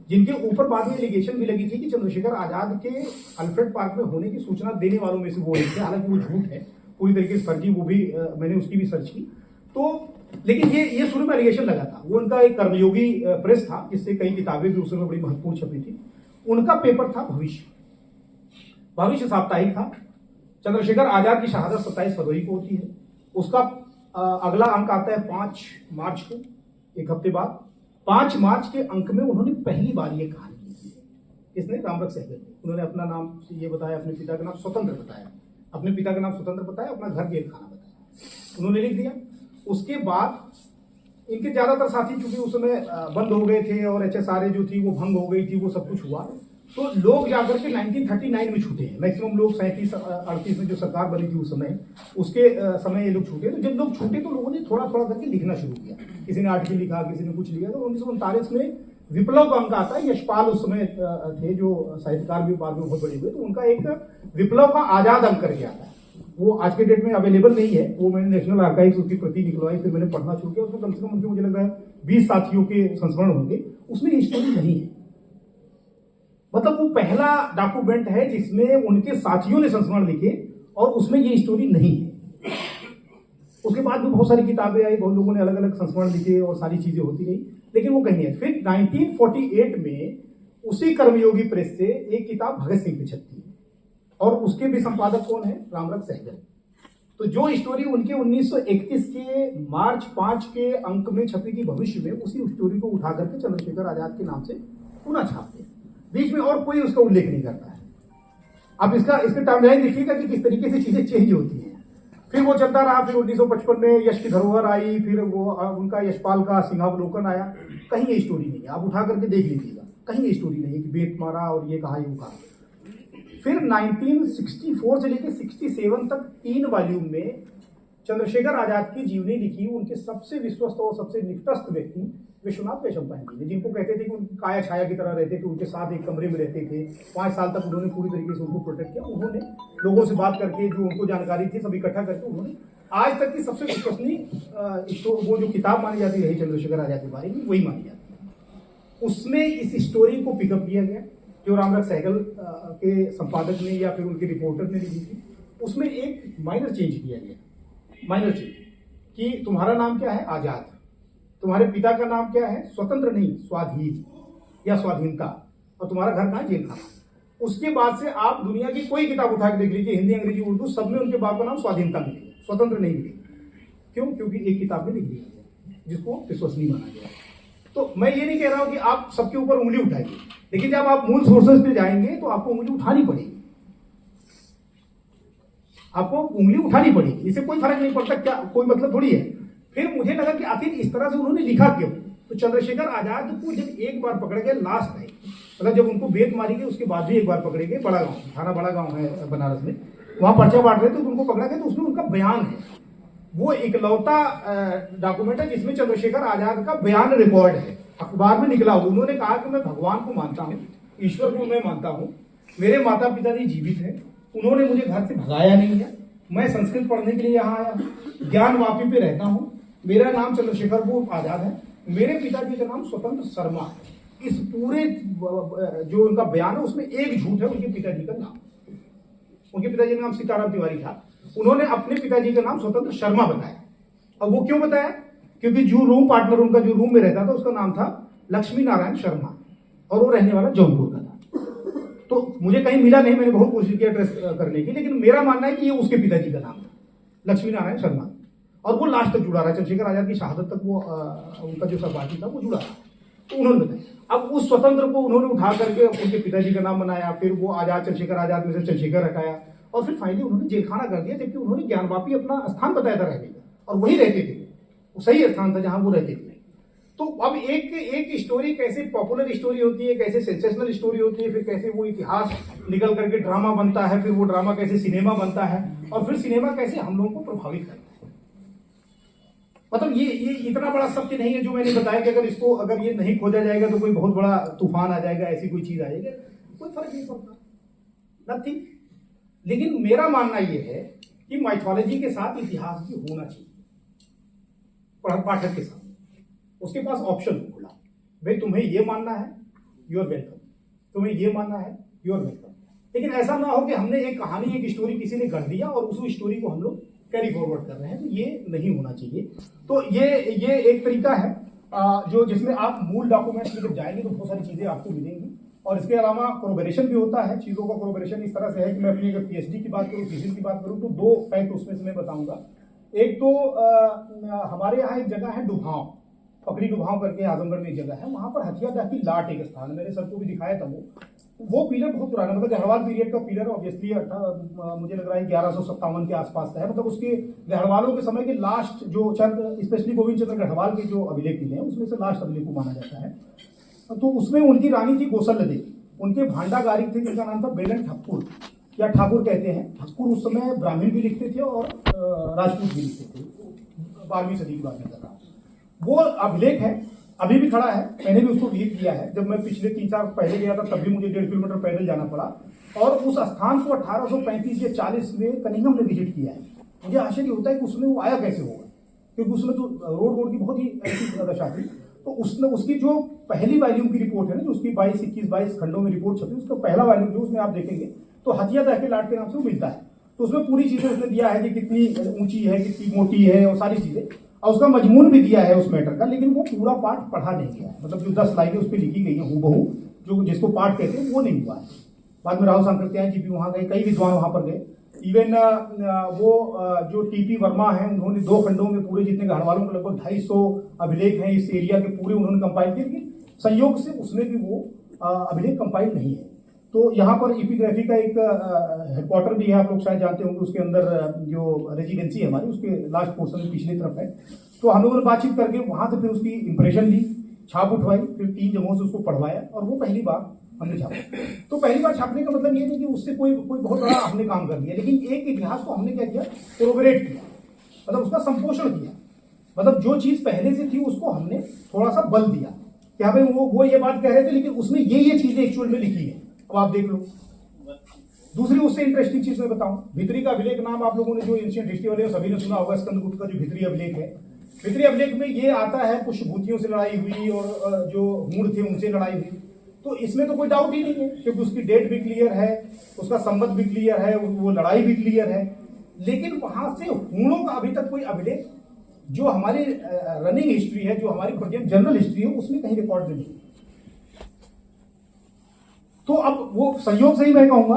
जिनके ऊपर बाद में एलिगेशन भी लगी थी कि चंद्रशेखर आजाद के अल्फ्रेड पार्क में होने की सूचना देने वालों में से वो एक थे। हालांकि वो झूठ है, पूरी तरीके से फर्जी, वो भी मैंने उसकी भी सर्च की। तो लेकिन ये शुरू में एलिगेशन लगा था। वो उनका एक कर्मयोगी प्रेस था, जिससे कई किताबें भी उसमें बड़ी महत्वपूर्ण छपी थी। उनका पेपर था भविष्य साप्ताहिक था। चंद्रशेखर आजाद की शहादत 27 फरवरी को होती है। उसका अगला अंक आता है 5 मार्च को, एक हफ्ते बाद। 5 मार्च के अंक में उन्होंने पहली बार ये कहानी लिखी है। इसने रामरख सहगल, उन्होंने अपना नाम ये बताया, अपने पिता का नाम स्वतंत्र बताया, अपने पिता का नाम स्वतंत्र बताया, अपना घर जेल खाना बताया। उन्होंने लिख दिया। उसके बाद इनके ज्यादातर साथी चूंकि उस समय बंद हो गए थे और HSRA जो थी वो भंग हो गई थी, वो सब कुछ हुआ, तो लोग जाकर के 1939 में छूटे हैं। मैक्सिमम लोग 37-38 में जो सरकार बनी थी उस समय, उसके समय ये लोग छूटे। तो जब लोग छूटे तो लोगों ने थोड़ा थोड़ा करके लिखना शुरू किया। किसी ने आर्टिकल लिखा, किसी ने कुछ लिया। तो 1939 में विप्लव का अंक आता है। यशपाल उस समय थे जो साहित्यकार भी बाद में बहुत बड़े हुए, तो उनका एक विप्लव का आजाद अंक करके आता है। वो आज के डेट में अवेलेबल नहीं है। वो मैंने नेशनल आर्काइव्स उसकी प्रति निकलवाई, फिर मैंने पढ़ना शुरू किया। उसमें कम से कम मुझे लग रहा है 20 साथियों के संस्मरण होंगे। उसमें ये स्टोरी नहीं है। मतलब वो पहला डॉक्यूमेंट है जिसमें उनके साथियों ने संस्मरण लिखे और उसमें ये स्टोरी नहीं है। उसके बाद भी बहुत सारी किताबें आई, बहुत लोगों ने अलग अलग संस्मरण लिखे और सारी चीजें होती रही, लेकिन वो कहीं है। फिर 1948 में उसी कर्मयोगी प्रेस से एक किताब भगत सिंह पे छपती है और उसके भी संपादक कौन है? रामरख सहगल। तो जो स्टोरी उनके 1931 के मार्च 5 के अंक में छपी थी भविष्य में, उसी स्टोरी को उठा करके चंद्रशेखर आजाद के नाम से पुनः छापते हैं। बीच में और कोई उसका उल्लेख नहीं करता है। अब इसका टाइमलाइन देखिएगा कि किस तरीके से चीजें चेंज होती हैं। फिर वो चलता रहा। फिर 1955 में यश की धरोहर आई, फिर वो उनका यशपाल का सिंहावलोकन आया। कहीं ये स्टोरी नहीं है, आप उठा करके देख लीजिएगा, कहीं ये स्टोरी नहीं है कि बेट मारा और ये कहा ये कहा। फिर 1964 से लेकर 67 तक 3 वॉल्यूम में चंद्रशेखर आजाद की जीवनी लिखी उनके सबसे विश्वस्त और सबसे निकटस्थ व्यक्ति विश्वनाथ वैशंपायन जी ने, जिनको कहते थे कि उनकी काया छाया की तरह रहते थे, उनके साथ एक कमरे में रहते थे। 5 साल तक उन्होंने पूरी तरीके से उनको प्रोटेक्ट किया। उन्होंने लोगों से बात करके जो उनको जानकारी थी सब इकट्ठा करके उन्होंने आज तक की सबसे विश्वसनीय वो जो किताब मानी जाती रही चंद्रशेखर आजाद के बारे में, वही मानी जाती है। उसमें इस स्टोरी को पिकअप किया गया जो रामरख सहगल के संपादक ने या फिर उनके रिपोर्टर ने लिखी थी। उसमें एक माइनर चेंज किया गया, माइनर चेंज कि तुम्हारा नाम क्या है? आजाद। तुम्हारे पिता का नाम क्या है? स्वतंत्र नहीं, स्वाधीन या स्वाधीनता। और तुम्हारा घर कहाँ? जेल खाना। उसके बाद से आप दुनिया की कोई किताब उठा के देख लीजिए, हिंदी, अंग्रेजी, उर्दू, सब में उनके बाप का नाम स्वाधीनता मिलेगा, स्वतंत्र नहीं मिलेगा। क्यों? क्योंकि एक किताब में लिख दिया गया जिसको विश्वसनीय माना गया। तो मैं ये नहीं कह रहा हूं कि आप सबके ऊपर उंगली उठाइए, लेकिन जब आप मूल सोर्सेज पे जाएंगे तो आपको उंगली उठानी पड़ेगी। आपको उंगली उठानी पड़ेगी, इससे कोई फर्क नहीं पड़ता, क्या कोई मतलब थोड़ी है। फिर मुझे लगा कि आखिर इस तरह से उन्होंने लिखा क्यों। तो चंद्रशेखर आजाद को जब एक बार पकड़ गए लास्ट टाइम, मतलब जब उनको बेत मारी गई उसके बाद भी एक बार पकड़े गए, बड़ा गांव, थाना बड़ा गांव है बनारस में, वहां पर्चा बांट रहे थे तो उनको पकड़ा गया। तो उसमें उनका बयान है, वो इकलौता डॉक्यूमेंट है जिसमें चंद्रशेखर आजाद का बयान रिकॉर्ड है, अखबार में निकला हुआ। उन्होंने कहा कि मैं भगवान को मानता हूँ, ईश्वर को मैं मानता हूँ, मेरे माता पिताजी जीवित हैं, उन्होंने मुझे घर से भगाया नहीं है, मैं संस्कृत पढ़ने के लिए यहाँ आया हूँ, ज्ञानवापी पे रहता हूँ, मेरा नाम चंद्रशेखर को आजाद है, मेरे पिताजी का नाम स्वतंत्र शर्मा है। इस पूरे जो उनका बयान है उसमें एक झूठ है, उनके पिताजी का नाम, उनके पिताजी का नाम सीताराम तिवारी था, उन्होंने अपने पिताजी का नाम स्वतंत्र शर्मा बताया। अब वो क्यों बताया? क्योंकि जो रूम पार्टनर उनका जो रूम में रहता था उसका नाम था लक्ष्मी नारायण शर्मा और वो रहने वाला जौनपुर का था। तो मुझे कहीं मिला नहीं, मैंने बहुत कोशिश किया ट्रेस करने की, लेकिन मेरा मानना है कि ये उसके पिताजी का नाम था, लक्ष्मी नारायण शर्मा, और वो लास्ट तक जुड़ा रहा, चंद्रशेखर आजाद की शहादत तक वो उनका जो सहपाठी था वो जुड़ा रहा। तो उन्होंने बताया। अब उस स्वतंत्र को उन्होंने उठा करके उनके पिताजी का नाम बनाया, फिर वो आजाद चंद्रशेखर आजाद में से चंद्रशेखर हटाया और फिर फाइनली उन्होंने जेलखाना कर दिया, जबकि उन्होंने ज्ञानवापी अपना स्थान बताया था रहने का और वही रहते थे, वो सही स्थान था जहां वो रहते थे। तो अब एक स्टोरी कैसे पॉपुलर स्टोरी होती है, कैसे सेंसेशनल स्टोरी होती है, फिर कैसे वो इतिहास निकल करके ड्रामा बनता है, फिर वो ड्रामा कैसे सिनेमा बनता है और फिर सिनेमा कैसे हम लोगों को प्रभावित करता है। मतलब ये इतना बड़ा सत्य नहीं है जो मैंने बताया कि अगर ये नहीं खोजा जाएगा तो कोई बहुत बड़ा तूफान आ जाएगा, ऐसी कोई चीज आ जाएगी, कोई फर्क नहीं पड़ता, नथिंग। लेकिन मेरा मानना यह है कि माइथोलॉजी के साथ इतिहास भी होना चाहिए पाठक के साथ। उसके पास ऑप्शन खुला, भाई तुम्हें ये मानना है, यू आर वेलकम, तुम्हें ये मानना है, यू आर वेलकम। लेकिन ऐसा ना हो कि हमने एक कहानी, एक स्टोरी किसी ने गढ़ दिया और उस स्टोरी को हम लोग कैरी फॉरवर्ड कर रहे हैं, तो ये नहीं होना चाहिए। तो ये एक तरीका है जो जिसमें आप मूल डॉक्यूमेंट्स में जब जाएंगे तो बहुत सारी चीजें आपको मिलेंगी। और इसके अलावा कोरोबरेशन भी होता है, चीजों का कोरोबरेशन इस तरह से है कि मैं अपनी अगर पीएचडी की बात करूँ, थीसिस की बात करूँ, तो 2 फैक्ट उसमें से मैं बताऊंगा। एक तो हमारे यहाँ एक जगह है डुभाव, पकड़ी डुभाव करके आजमगढ़ में एक जगह है, वहां पर हथियादह की लाट एक स्थान, मैंने सबको भी दिखाया था। वो पिलर बहुत पुराना, मतलब गढ़वाल पीरियड का पिलर, ऑब्वियसली मुझे लग रहा है 1157 के आसपास का है। मतलब उसके गढ़वालों के समय के लास्ट जो चंद, स्पेशली गोविंद चंद्र गढ़वाल के जो अभिलेख मिले हैं उसमें से लास्ट अभिलेख को माना जाता है। तो उसमें उनकी रानी थी गोसल देवी, उनके भांडागारी थे जिनका नाम था बेलन ठाकुर या ठाकुर कहते हैं। ठाकुर उस समय ब्राह्मण भी लिखते थे और राजपूत भी लिखते थे, 12वीं सदी की बात कर रहा हूँ। वो अभिलेख है, अभी भी खड़ा है, मैंने भी उसको विजिट किया है। जब मैं पिछले 3 साल पहले गया था तब भी मुझे 1.5 किलोमीटर पैदल जाना पड़ा, और उस स्थान को 1835 या 40 में कनिंघम ने विजिट किया है। मुझे आश्चर्य होता है कि उसमें वो आया कैसे होगा, क्योंकि उसमें तो रोड की बहुत ही ऐसी दशा थी। तो उसने उसकी जो पहली वॉल्यूम की रिपोर्ट है ना, जो उसकी 22 खंडों में रिपोर्ट छपी, उसका पहला वॉल्यूम जो उसमें आप देखेंगे तो हथियादह के लाट के नाम से वो मिलता है। तो उसमें पूरी चीजें उसने दिया है कि कितनी ऊंची है, कितनी मोटी है, और सारी चीजें, और उसका मजमून भी दिया है उस मैटर का। लेकिन वो पूरा पाठ पढ़ा नहीं गया, मतलब जो 10 लाइनें उस पर लिखी गई हैं हूबहू, जो जिसको पाठ कहते हैं, वो नहीं हुआ है। बाद में राहुल सांकृत्यायन जी भी वहाँ गए, कई विद्वान वहाँ पर गए। इवन वो जो टीपी वर्मा है, उन्होंने 2 खंडों में पूरे जितने गढ़वालों के लगभग 250 अभिलेख हैं इस एरिया के, पूरे उन्होंने कंपाइल किए, लेकिन संयोग से उसमें भी वो अभिलेख कंपाइल नहीं है। तो यहाँ पर इपिग्राफी का एक हेडक्वार्टर भी है, आप लोग शायद जानते होंगे। उसके अंदर जो रेजिडेंसी है हमारी, उसके लास्ट पोर्शन में पिछली तरफ है। तो हम लोगों ने बातचीत करके वहाँ से फिर उसकी इंप्रेशन ली, छाप उठवाई, फिर 3 जगहों से उसको पढ़वाया, और वो पहली बार हमने छापा। तो पहली बार छापने का मतलब ये नहीं कि उससे कोई बहुत बड़ा हमने काम कर लिया, लेकिन एक इतिहास को हमने क्या किया, कोरोबरेट किया, मतलब उसका संपोषण किया। मतलब जो चीज पहले से थी उसको हमने थोड़ा सा बल दिया कि हाँ भाई वो ये बात कह रहे थे, लेकिन उसमें ये चीजें एक्चुअल में लिखी है। अब आप देख लो। दूसरी उससे इंटरेस्टिंग चीज मैं बताऊं, भित्री का अभिलेख नाम आप लोगों ने जो एंशिएंट हिस्ट्री वाले सभी ने सुना होगा, स्कंदगुप्त का जो भित्री अभिलेख है। भित्री अभिलेख में ये आता है पुष्यभूतियों से लड़ाई हुई और जो हूण थे उनसे लड़ाई हुई। तो इसमें तो कोई डाउट ही नहीं है, क्योंकि उसकी डेट भी क्लियर है, उसका संबंध भी क्लियर है, वो लड़ाई भी क्लियर है। लेकिन वहां से हूणों का अभी तक कोई अभिलेख जो हमारी रनिंग हिस्ट्री है, जो हमारी जनरल हिस्ट्री है, उसमें कहीं रिकॉर्ड नहीं है। तो अब वो संयोग से ही मैं कहूंगा,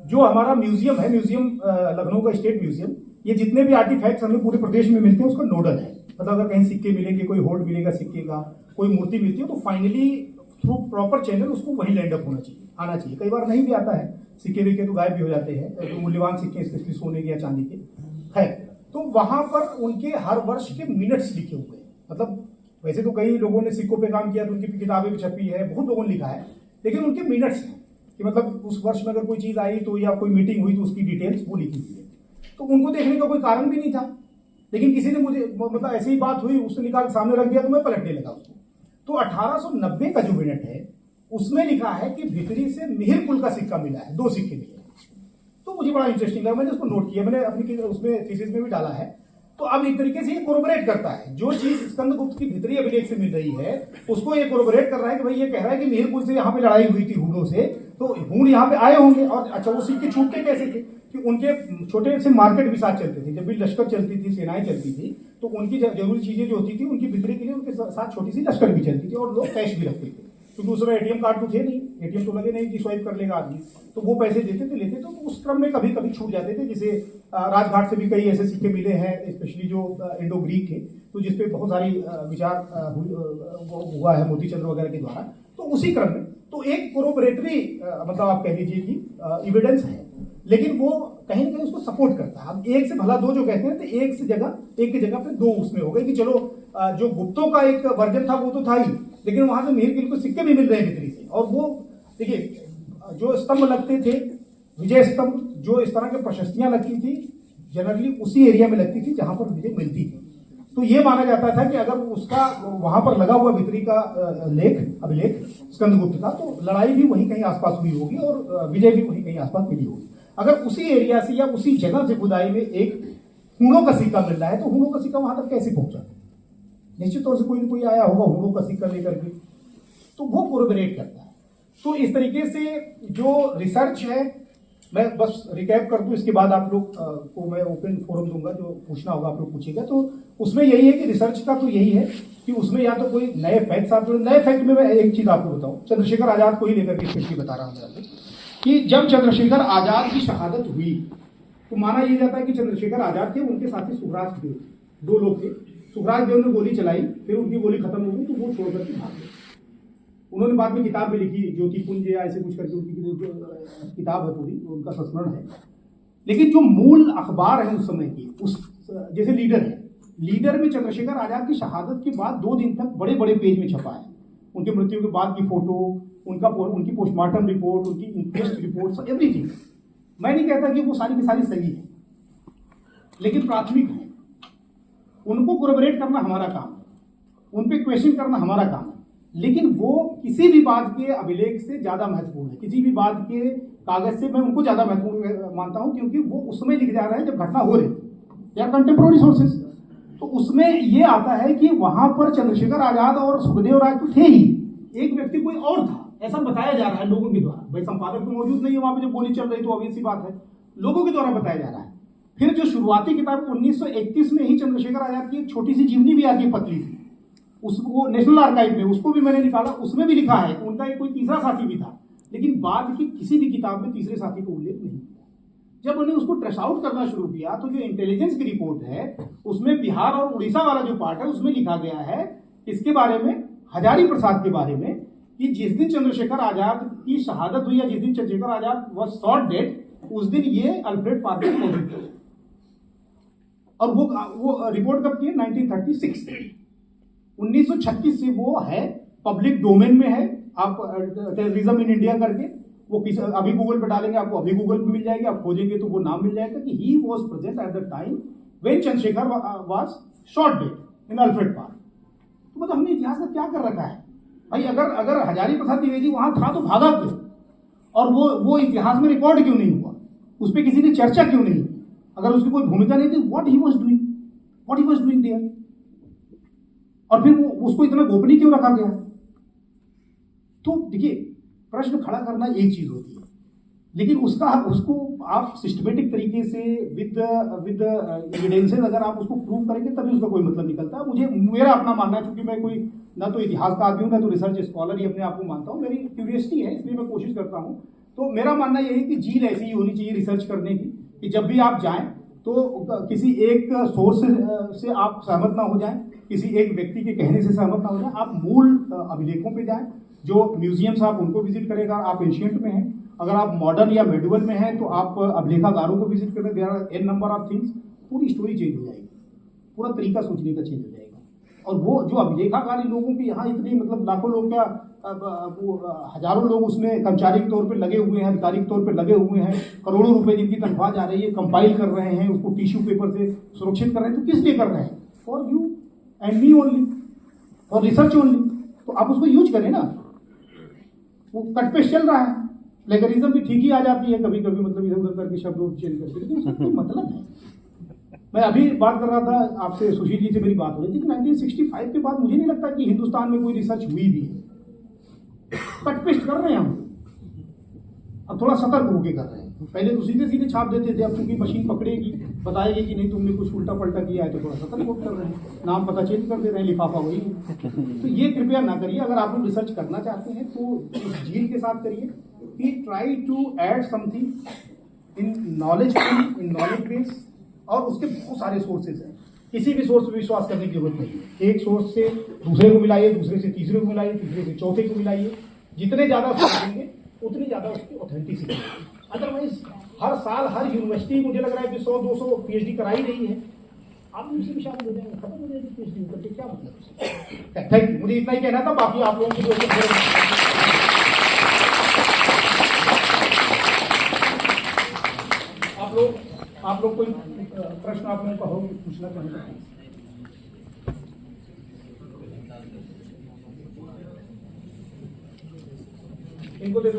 जो हमारा म्यूजियम है, म्यूजियम लखनऊ का स्टेट म्यूजियम, ये जितने भी आर्टिफैक्ट्स हमें पूरे प्रदेश में मिलते हैं उसका नोडल है। मतलब अगर कहीं सिक्के मिलेंगे, कोई होल्ड मिलेगा सिक्के का, कोई मूर्ति मिलती है, तो फाइनली थ्रू प्रॉपर चैनल उसको वही लैंड अप होना चाहिए, आना चाहिए। कई बार नहीं भी आता है, सिक्के विक्के तो गायब भी हो जाते हैं, तो मूल्यवान सिक्के स्पेशली सोने के या चांदी के है। तो वहां पर उनके हर वर्ष के मिनट्स लिखे हुए हैं। मतलब वैसे तो कई लोगों ने सिक्कों पे काम किया, तो उनकी किताबें भी छपी है, बहुत लोगों ने लिखा है, लेकिन उनके मिनट्स हैं कि मतलब उस वर्ष में अगर कोई चीज आई तो, या कोई मीटिंग हुई तो उसकी डिटेल्स वो लिखी हुई है। तो उनको देखने का कोई कारण भी नहीं था, लेकिन किसी ने मुझे, मतलब ऐसी ही बात हुई, उसने निकाल सामने रख दिया तो मैं पलटने लगा उसको। तो 1890 का जो मिनट है उसमें लिखा है कि भित्री से मिहिर कुल का सिक्का मिला है, 2 सिक्के मिले। तो मुझे बड़ा इंटरेस्टिंग लगा, मैंने उसको नोट किया, मैंने अपनी उसमें थीसिस में भी डाला है। तो अब एक तरीके से ये कोरोबरेट करता है, जो चीज स्कंदगुप्त की भित्री अभिलेख से मिल रही है उसको ये कोरोबरेट कर रहा है कि भाई ये कह रहा है कि मिहिर कुल से यहाँ पे लड़ाई हुई थी हूणों से, तो हूण यहाँ पे आए होंगे। और अच्छा, वो सिक्के छूटते कैसे थे कि उनके छोटे से मार्केट भी साथ चलते थे। जब भी लश्कर चलती थी, सेनाएं चलती थी, तो उनकी जरूरी चीजें जो होती थी उनकी बिक्री के लिए उनके साथ छोटी सी लश्कर भी चलती थी, और लोग कैश भी रखते थे, क्योंकि उस समय एटीएम कार्ड तो थे नहीं, एटीएम तो लगे नहीं कि स्वाइप कर लेगा आदमी, तो वो पैसे देते थे, लेते। तो उस क्रम में कभी कभी छूट जाते थे। जैसे राजघाट से भी कई ऐसे सिक्के मिले हैं, स्पेशली जो इंडो ग्रीक के, तो जिसपे बहुत सारी विचार हुआ है मोतीचंद्र वगैरह के द्वारा। तो उसी क्रम में तो एक कोरोबरेटरी मतलब आप कह लीजिए कि एविडेंस है, लेकिन वो कहीं ना कहीं उसको सपोर्ट करता है। अब एक से भला दो जो कहते हैं, तो एक की जगह पे 2 उसमें हो गए कि चलो जो गुप्तों का एक वर्जन था वो तो था ही, लेकिन वहां से मिहिर कुल को सिक्के भी मिल रहे हैं भित्री से। और वो देखिए, जो स्तंभ लगते थे, विजय स्तंभ, जो इस तरह की प्रशस्तियां लगती थी, जनरली उसी एरिया में लगती थी जहां पर विजय मिलती थी। तो ये माना जाता था कि अगर उसका वहां पर लगा हुआ भित्री का अभिलेख स्कंदगुप्त का, तो लड़ाई भी वहीं कहीं आसपास हुई होगी और विजय भी वहीं कहीं आसपास मिली होगी। अगर उसी एरिया से या उसी जगह से खुदाई में एक हूणों का सिक्का मिल रहा है, तो हूणों का सिक्का वहां तक कैसे पहुंचा? निश्चित तौर से कोई ना कोई आया होगा हूणों का सिक्का लेकर के, तो वो कोरोबरेट करता है। तो इस तरीके से जो रिसर्च है, मैं बस रिकैप कर दूं, इसके बाद आप लोग को मैं ओपन फोरम दूंगा, जो पूछना होगा आप लोग पूछिएगा। तो उसमें यही है कि रिसर्च का तो यही है कि उसमें या तो कोई नए फैक्ट्स आप, नए फैक्ट में मैं एक चीज आपको बताऊं, चंद्रशेखर आजाद को ही लेकर के स्पेशली बता रहा हूं कि जब चंद्रशेखर आजाद की शहादत हुई, तो माना यह जाता है कि चंद्रशेखर आजाद थे, उनके साथी सुभराज थे, 2 लोग थे। सुखराज देव ने गोली चलाई, फिर उनकी गोली खत्म हो गई तो वो छोड़ करके भाग गए। उन्होंने बाद में किताब भी लिखी, ज्योतिपुंज या ऐसे कुछ करके उनकी किताब है पूरी, उनका संस्मरण है। लेकिन जो मूल अखबार है उस समय की, उस जैसे लीडर में चंद्रशेखर आजाद की शहादत के बाद 2 दिन तक बड़े बड़े पेज में छपा है। उनके मृत्यु के बाद की फोटो, उनकी पोस्टमार्टम रिपोर्ट, उनकी इंक्वेस्ट रिपोर्ट, एवरीथिंग। मैं नहीं कहता कि वो सारी की सारी सही है, लेकिन प्राथमिक है। उनको कोरबरेट करना हमारा काम है, उन पे क्वेश्चन करना हमारा काम है, लेकिन वो किसी भी बात के अभिलेख से ज्यादा महत्वपूर्ण है। किसी भी बात के कागज से मैं उनको ज्यादा महत्वपूर्ण मानता हूं, क्योंकि वो उस समय लिख जा रहे हैं जब घटना हो रही थी, या कंटेम्पोररी सोर्सेज। तो उसमें ये आता है कि वहां पर चंद्रशेखर आजाद और सुखदेव राय तो थे ही, एक व्यक्ति कोई और था, ऐसा बताया जा रहा है लोगों के द्वारा। भाई संपादक तो मौजूद नहीं है वहां पे जब गोली चल रही, तो ऑब्वियस सी बात है, लोगों के द्वारा बताया जा रहा है। फिर जो शुरुआती किताब 1931 में ही चंद्रशेखर आजाद की एक छोटी सी जीवनी भी आती है, पतली सी, उसको नेशनल आर्काइव में, उसको भी मैंने निकाला, उसमें भी लिखा है उनका एक कोई तीसरा साथी भी था, लेकिन बाद की किसी भी किताब में तीसरे साथी को उल्लेख नहीं किया। जब उन्हें उसको ट्रेस आउट करना शुरू किया तो जो इंटेलिजेंस की रिपोर्ट है उसमें बिहार और उड़ीसा वाला जो पार्ट है उसमें लिखा गया है इसके बारे में, हजारी प्रसाद के बारे में, कि जिस दिन चंद्रशेखर आजाद की शहादत हुई या जिस दिन Chandrashekhar Azad was shot dead, उस दिन ये अल्फ्रेड पार्क में मौजूद थे। और वो रिपोर्ट कब की है? 1936। 1936 से वो है, पब्लिक डोमेन में है। आप टेररिज्म इन इंडिया करके वो अभी गूगल पे डालेंगे, आपको अभी गूगल पे मिल जाएगी, आप खोजेंगे तो वो नाम मिल जाएगा कि he was present at the time when Chandrashekhar was shot dead in Alfred park. तो मतलब हमने इतिहास का क्या कर रखा है भाई? अगर हजारी प्रसाद द्विवेदी वहां था तो भागा क्यों? और वो इतिहास में रिकॉर्ड क्यों नहीं हुआ? उस पर किसी ने चर्चा क्यों नहीं? अगर उसकी कोई भूमिका नहीं थी, what he was doing there? और फिर उसको इतना गोपनीय क्यों रखा गया? तो देखिए, प्रश्न खड़ा करना एक चीज होती है, लेकिन उसको आप सिस्टमेटिक तरीके से विद एविडेंसेस अगर आप उसको प्रूव करेंगे तभी उसका कोई मतलब निकलता है। मेरा अपना मानना है, क्योंकि मैं कोई ना तो इतिहास का आदमी हूं, ना तो रिसर्च स्कॉलर ही अपने आप को मानता हूं, मेरी क्यूरियोसिटी है इसलिए मैं कोशिश करता हूं। तो मेरा मानना यह है कि जील ऐसी ही होनी चाहिए रिसर्च करने की, कि जब भी आप जाएं तो किसी एक सोर्स से आप सहमत ना हो जाएं, किसी एक व्यक्ति के कहने से सहमत ना हो जाएं, आप मूल अभिलेखों पे जाएं। जो म्यूजियम्स आप उनको विजिट करेगा, आप एंशिएंट में हैं, अगर आप मॉडर्न या मेडिवल में हैं तो आप अभिलेखागारों को विजिट करें। There are an number of things, पूरी स्टोरी चेंज हो जाएगी, पूरा तरीका सोचने का चेंज हो जाएगा। और वो जो अभिलेखागार लोगों की यहाँ इतनी, मतलब लाखों लोग क्या, हजारों लोग उसमें कर्मचारी के तौर पे लगे हुए हैं, अधिकारी के तौर पे लगे हुए हैं, करोड़ों रुपए जिनकी तनख्वाह जा रही है, कंपाइल कर रहे हैं, उसको टिश्यू पेपर से सुरक्षित कर रहे हैं, तो किस लिए कर रहे हैं? For you and me only, for research only. तो आप उसको यूज करें ना। वो कट पेस्ट चल रहा है, प्लेगरिज्म भी ठीक ही आ जाती है कभी कभी, मतलब इधर उधर करके शब्द चेंज करके, लेकिन उसका कोई मतलब है। मैं अभी बात कर रहा था आपसे, सुशील जी से मेरी बात हो रही थी कि 1965 के बाद मुझे नहीं लगता कि हिंदुस्तान में कोई रिसर्च हुई भी है। कट पेस्ट कर रहे हैं हम, अब थोड़ा सतर्क होकर कर रहे हैं। पहले तो सीधे सीधे छाप देते थे, अब चूंकि मशीन पकड़ेगी, बताएगी कि नहीं तुमने कुछ उल्टा पलटा किया है, तो थोड़ा सतर्क होकर कर रहे हैं, नाम पता चेंज कर दे रहे हैं, लिफाफा वही है। तो ये कृपया ना करिए। अगर आप लोग रिसर्च करना चाहते हैं तो इस झील के साथ करिए कि try to add something in knowledge base, और उसके बहुत सारे सोर्सेज हैं। किसी भी सोर्स पर विश्वास करने की जरूरत नहीं है। एक सोर्स से दूसरे को मिलाइए, दूसरे से तीसरे को मिलाइए, तीसरे से चौथे को मिलाइए। जितने ज्यादा सोर्स होंगे उतनी ज्यादा उसकी ऑथेंटिसिटी है। अदरवाइज हर साल हर यूनिवर्सिटी, मुझे लग रहा है कि 100-200 पीएचडी कराई रही है, आप उनसे भी शामिल हो जाएंगे, खत्म हो जाएगी पीएचडी करके, क्या मतलब? थैंक यू, मुझे इतना ही कहना था। बाकी आप लोगों की आप लोग कोई प्रश्न आप लोगों का हो पूछना चाहेंगे? इनको दे दो।